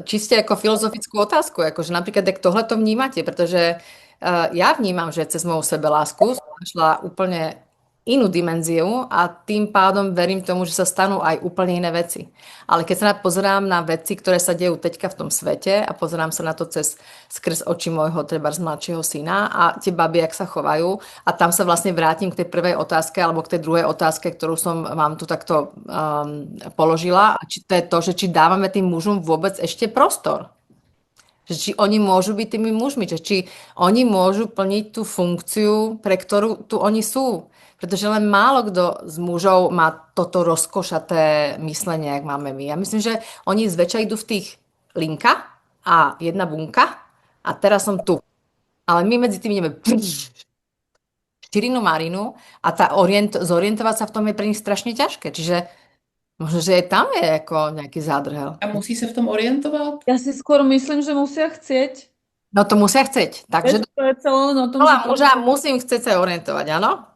čiste ako filozofickú otázku, akože napríklad, jak tohle to vnímate, pretože ja vnímam, že cez moju sebelásku som našla úplne inú dimenziu a tým pádom verím tomu, že sa stanú aj úplne iné veci. Ale keď sa pozerám na veci, ktoré sa dejú teďka v tom svete a pozerám sa na to skrz oči môjho trebárs mladšieho syna a tie baby, jak sa chovajú a tam sa vlastne vrátim k tej prvej otázke alebo k tej druhej otázke, ktorú som vám tu takto položila. A to je to, že či dávame tým mužom vôbec ešte prostor. Že či oni môžu byť tými mužmi, že či oni môžu plniť tú funkciu, pre ktorú tu oni sú. Pretože len málo kto z mužov má toto rozkošaté myslenie, jak máme my. Ja myslím, že oni zväčša idú v tých linka a jedna bunka a teraz som tu. Ale my medzi tým ideme štirinu marinu a zorientovať sa v tom je pre nich strašne ťažké. Čiže možno, že tam je ako nejaký zádrhel. A musí se v tom orientovat? Ja si skôr myslím, že musia chcieť. No to musia chcieť. Takže To je celé o tom, muža musím chcieť sa orientovať, áno?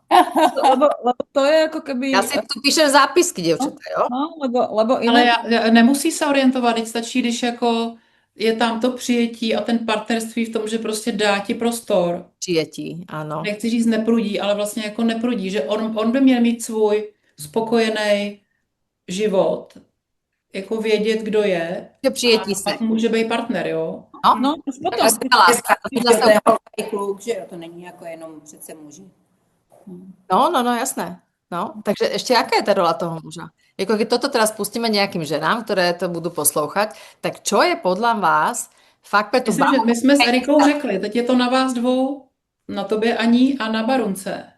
lebo to je ako keby... Ja si tu píšem zápisky, dievčatá, jo? No, lebo Ale inak... nemusí se orientovat, teď stačí, když jako je tam to přijetí a ten partnerství v tom, že prostě dá ti prostor. Přijetí, áno. Nechci říct neprudí, ale vlastně jako neprudí, že on by měl mít svůj spokojený život, jako vědět, kdo je. Přijetí A se. pak může být partner, jo? No, už To potom. je láska. To je holka i kluk, že jo, to není jako jenom přece muži. No, jasné. No, takže ešte aká je tá rola toho muža? Jako keď toto teraz pustíme nejakým ženám, ktoré to budú poslouchať, tak čo je podľa vás fakt pre tú Myslím, že babu? my jsme s Erikou řekli, teď je to na vás dvou, na tobě Aní a na Barunce.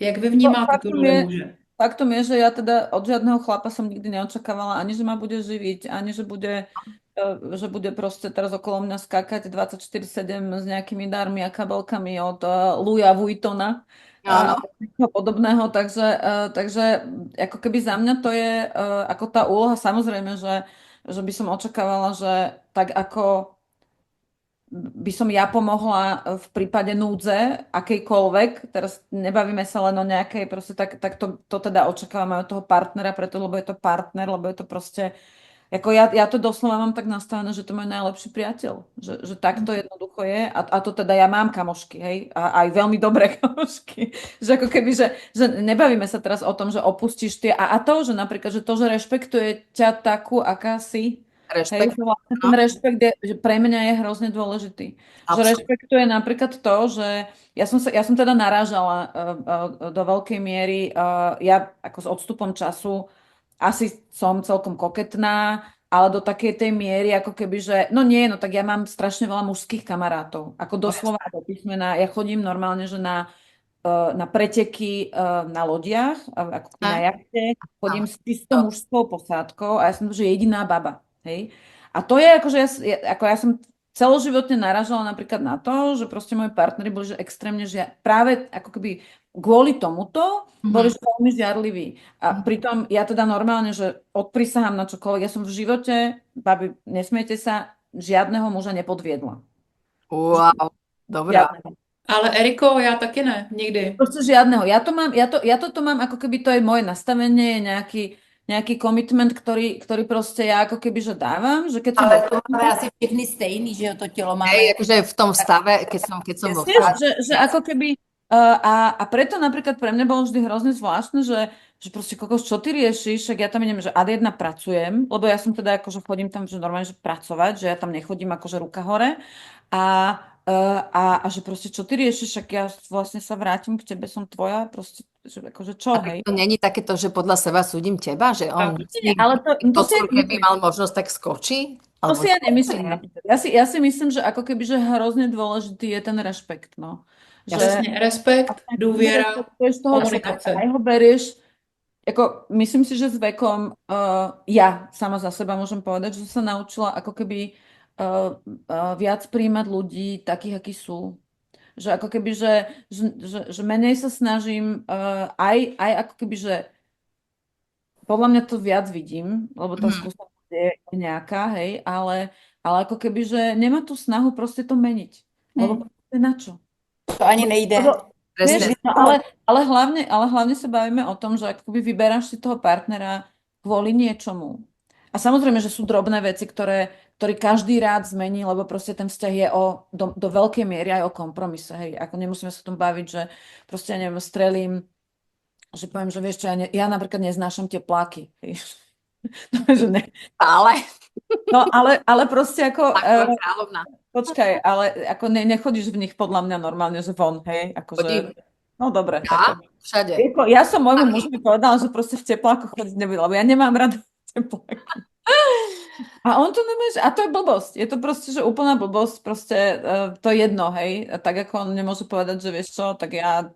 Jak vy vnímáte tu roli muže? Faktom je, že ja teda od žiadneho chlapa som nikdy neočakávala ani, že ma bude živiť, ani, že bude proste teraz okolo mňa skákať 24/7 s nejakými darmi a kabelkami od Louisa Vuittona a podobného. Takže ako keby za mňa to je ako tá úloha, samozrejme, že by som očakávala, že tak ako by som ja pomohla v prípade núdze, akejkoľvek. Teraz nebavíme sa len o nejakej, proste tak to teda očakávame od toho partnera, preto, lebo je to partner, lebo je to proste, ako ja to doslova mám tak nastavené, že to je môj najlepší priateľ. Že takto jednoducho je. A to teda ja mám kamošky, hej, a aj veľmi dobré kamošky. Že ako keby, že nebavíme sa teraz o tom, že opustíš tie, a to, že napríklad, že to, že rešpektuje ťa takú, aká si, hej, Rešpekt, že vlastne ten no, rešpekt že pre mňa je hrozne dôležitý. Že absolútne. rešpektuje napríklad to, že ja som teda narážala do veľkej miery, ja ako s odstupom času asi som celkom koketná, ale do takej tej miery, ako keby, že no nie, no tak ja mám strašne veľa mužských kamarátov. Ako doslova do písmena, ja chodím normálne, že na preteky na lodiach, ako na jachte, chodím s čisto mužskou posádkou a ja som že jediná baba. Hej? A to je ako, že ja som celoživotne naražala napríklad na to, že proste moji partneri boli že extrémne, že práve ako keby kvôli tomuto boli že veľmi žiarliví. A pritom ja teda normálne, že odprisahám na čokoľvek. Ja som v živote, babi, nesmiete sa, žiadneho muža nepodviedla. Wow, dobrá. Žiadneho. Ale Eriko, já taky ne, nikdy. Proste žiadneho. Ja toto mám, ako keby to je moje nastavenie, nejaký commitment, ktorý proste ja ako keby, že dávam, že keď som... Ale to máme asi všechny stejný, že jo, to tělo máme. Hej, akože v tom stave, keď som vo Vieš, že ako keby... A preto napríklad pre mňa bolo vždy hrozne zvláštne, že proste kokos, čo ty riešiš, však ja tam idem, že ad jedna pracujem, lebo ja som teda akože chodím tam, že normálne, že pracovať, že ja tam nechodím akože ruka hore a že proste čo ty riešiš, však ja vlastne sa vrátim k tebe, som tvoja, proste, že akože čo, hej. To není takéto, že podľa seba súdim teba, že on Ale to si keby mal možnosť, tak skočí? To si ja nemyslím. Ja si myslím, že ako keby, že hrozne dôležitý je ten rešpekt, no. Jasně, respekt, důvěra, komunikace. Aj ho berieš, ako myslím si, že s vekom ja sama za seba môžem povedať, že som sa naučila ako keby viac príjmať ľudí takých, akí sú. Že ako keby, že menej sa snažím aj ako keby, že podľa mňa to viac vidím, lebo tá skúsenosť je nejaká, hej, ale ako keby, že nemá tú snahu proste to meniť. Lebo proste na čo? To ani nejde. Presne. Ale hlavne sa bavíme o tom, že akoby vyberáš si toho partnera kvôli niečomu. A samozrejme, že sú drobné veci, ktorý každý rád zmení, lebo proste ten vzťah je do veľkej miery aj o kompromise. Hej. Ako nemusíme sa o tom baviť, že proste, ja neviem, strelím, že poviem, že vieš čo, ja napríklad neznášam tepláky. Hej. No, že ne. Ale. No, ale proste ako... kráľovná. Počkaj, ale ako nechodíš v nich podľa mňa normálne, že von, hej? Akože, no dobre. Ja? Všade. Ja som môjmu mužovi povedala, že proste v teplákoch chodiť nebude, lebo ja nemám rada tepláky. A on to nemôže, a to je blbosť. Je to proste, že úplná blbosť, proste to jedno, hej? A tak ako on nemôže povedať, že vieš čo, tak ja...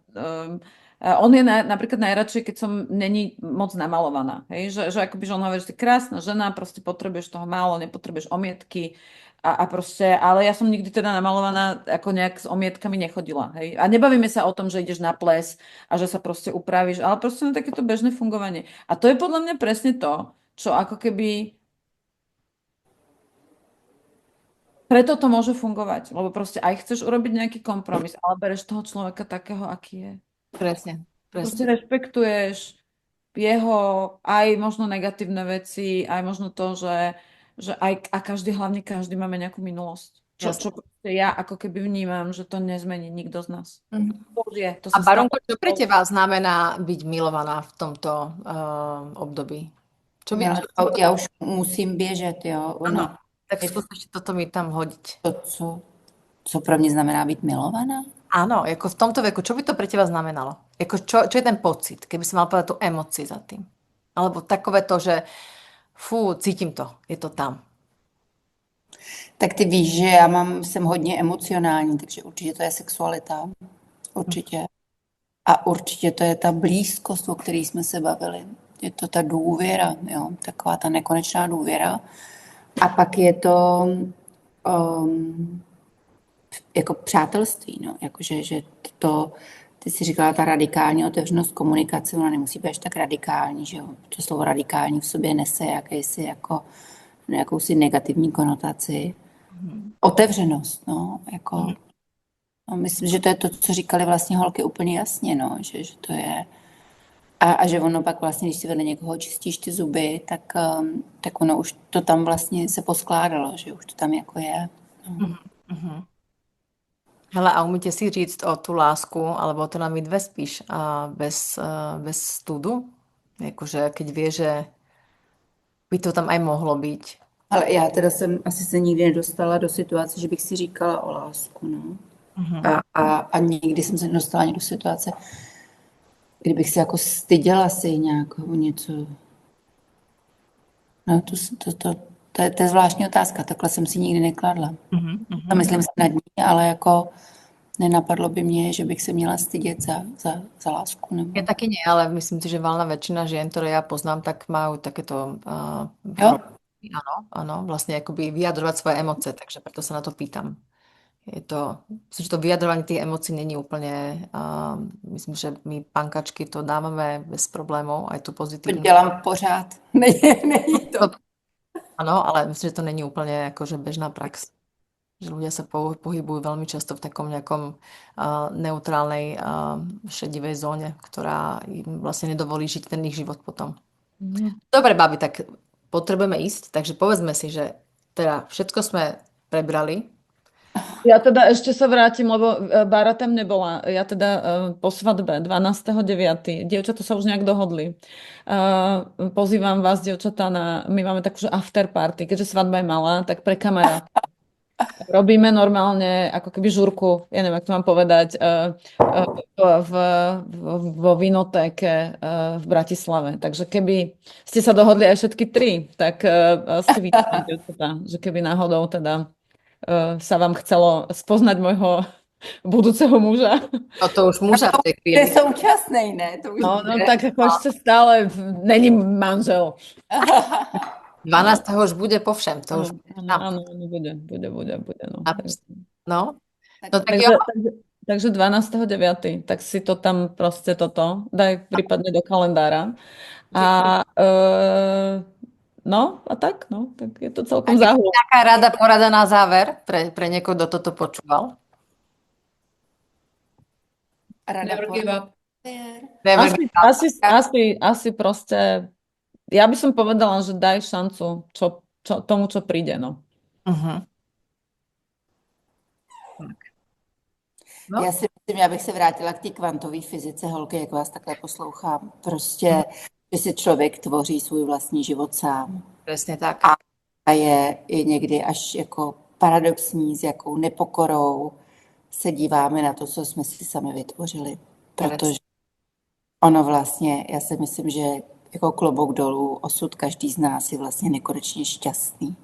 on je napríklad najradšej, keď som není moc namalovaná, hej? Že akoby, že on hovorí, že ty krásna žena, proste potrebuješ toho málo, nepotrebuješ omietky, a proste, ale ja som nikdy teda namalovaná ako nejak s omietkami nechodila, hej. A nebavíme sa o tom, že ideš na ples a že sa proste upravíš, ale proste na takéto bežné fungovanie. A to je podľa mňa presne to, čo ako keby... Preto to môže fungovať, lebo proste aj chceš urobiť nejaký kompromis, ale bereš toho človeka takého, aký je. Presne. Proste rešpektuješ jeho aj možno negatívne veci, aj možno to, že aj, a hlavne každý máme nejakú minulosť. Čo proste ja ako keby vnímam, že to nezmení nikto z nás. A Baronko, čo pre teba znamená byť milovaná v tomto období? Ja už musím běžet, jo. Ano, tak skús toto mi tam hodiť. Co pro mě znamená byť milovaná? Áno, ako v tomto veku, čo by to pre teba znamenalo? Ako čo je ten pocit, keby si mal povedať tú emóciu za tým? Alebo takové to, že cítím to, je to tam. Tak ty víš, že jsem hodně emocionální, takže určitě to je sexualita. Určitě. A určitě to je ta blízkost, o které jsme se bavili. Je to ta důvěra, jo, taková ta nekonečná důvěra. A pak je to jako přátelství, no, jakože, že to, ty jsi říkala, ta radikální otevřenost komunikace, ona nemusí být tak radikální, že jo. To slovo radikální v sobě nese jakousi negativní konotaci. otevřenost, no, jako, no, myslím, že to je to, co říkali vlastně holky úplně jasně, no, že to je, a že ono pak vlastně, když si vedle někoho čistíš ty zuby, tak ono už to tam vlastně se poskládalo, že už to tam jako je. No. Hele, a umíte si říct o tu lásku, alebo to nám my dve spíš, bez studu? Jakože keď vie, že by to tam aj mohlo byť. Ale já teda jsem asi se nikdy nedostala do situace, že bych si říkala o lásku, no. A nikdy jsem se nedostala ani do situace, kdybych se jako styděla si nějak o něco. No, to je zvláštní otázka, takhle jsem si nikdy nekladla. To myslím si nad ní, ale jako nenapadlo by mě, že bych se měla stydět za lásku. Nebo... Ja taky nie, ale myslím si, že valná väčšina žien, ktoré ja poznám, tak majú takéto Jo? áno, vlastne akoby vyjadrovať svoje emócie, takže preto sa na to pýtam. Myslím, že to vyjadrovanie tých emócií není úplne, myslím, že my pankačky to dávame bez problémov, aj tu To pozitívne. dělám pořád. Není to. Áno, ale myslím, že to není úplne akože bežná prax. Že ľudia sa pohybujú veľmi často v takom nejakom neutrálnej šedivej zóne, ktorá im vlastne nedovolí žiť ten ich život potom. Dobre, babi, tak potrebujeme ísť, takže povedzme si, že teda všetko sme prebrali. Ja teda ešte sa vrátim, lebo Bára tam nebola. Ja teda po svadbe 12.9. Dievčatá sa už nejak dohodli. Pozývam vás, dievčatá, my máme takú after party, keďže svadba je malá, tak pre kamarát. Robíme normálne ako keby žurku, ja neviem, ako to mám povedať, vo vinotéke v Bratislave. Takže keby ste sa dohodli aj všetky tri, tak ste vítaní, dievčatá, že keby náhodou teda sa vám chcelo spoznať môjho budúceho muža. No to už muža v tej To chvíli. je současnej, ne? To už No bude. tak ako ešte stále není manžel. 12. už bude po všem, to už Áno, bude. No. No, tak jo. Takže 12.9. tak si to tam proste toto daj prípadne do kalendára. A no a tak je to celkom záhul. Taká porada na záver pre niekoho, kto toto počúval. Rada Never give up. Asi proste, ja by som povedala, že daj šancu tomu, čo príde, no. No. Já si myslím, já bych se vrátila k té kvantové fyzice, holky, jak vás takhle poslouchám. Prostě, že si člověk tvoří svůj vlastní život sám. Presne tak. A je někdy až jako paradoxní, s jakou nepokorou se díváme na to, co jsme si sami vytvořili. Protože ono vlastně, já si myslím, že jako klobouk dolů, osud každý z nás je vlastně nekonečně šťastný.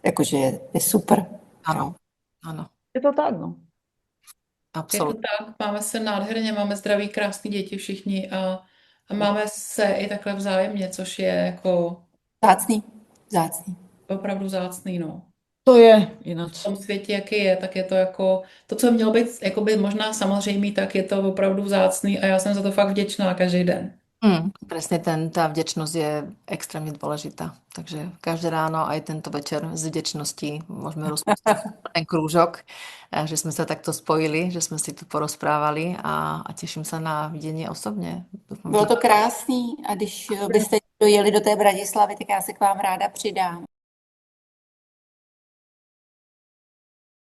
Jakože je super. Áno. Je to tak, no. Je to Absolutně. tak, máme se nádherně, máme zdraví, krásný děti všichni a máme se i takhle vzájemně, což je jako Vzácný. opravdu vzácný, no. To je ináč. V tom světě, jaký je, tak je to jako to, co mělo být jakoby možná samozřejmý, tak je to opravdu vzácný a já jsem za to fakt vděčná každý den. Presne tá vďačnosť je extrémne dôležitá. Takže každé ráno, aj tento večer z vďačnosti môžeme rozpustiť ten krúžok, že sme sa takto spojili, že sme si tu porozprávali a teším sa na videnie osobne. Bylo to krásný a když byste dojeli do té Bratislavy, tak já se k vám ráda přidám.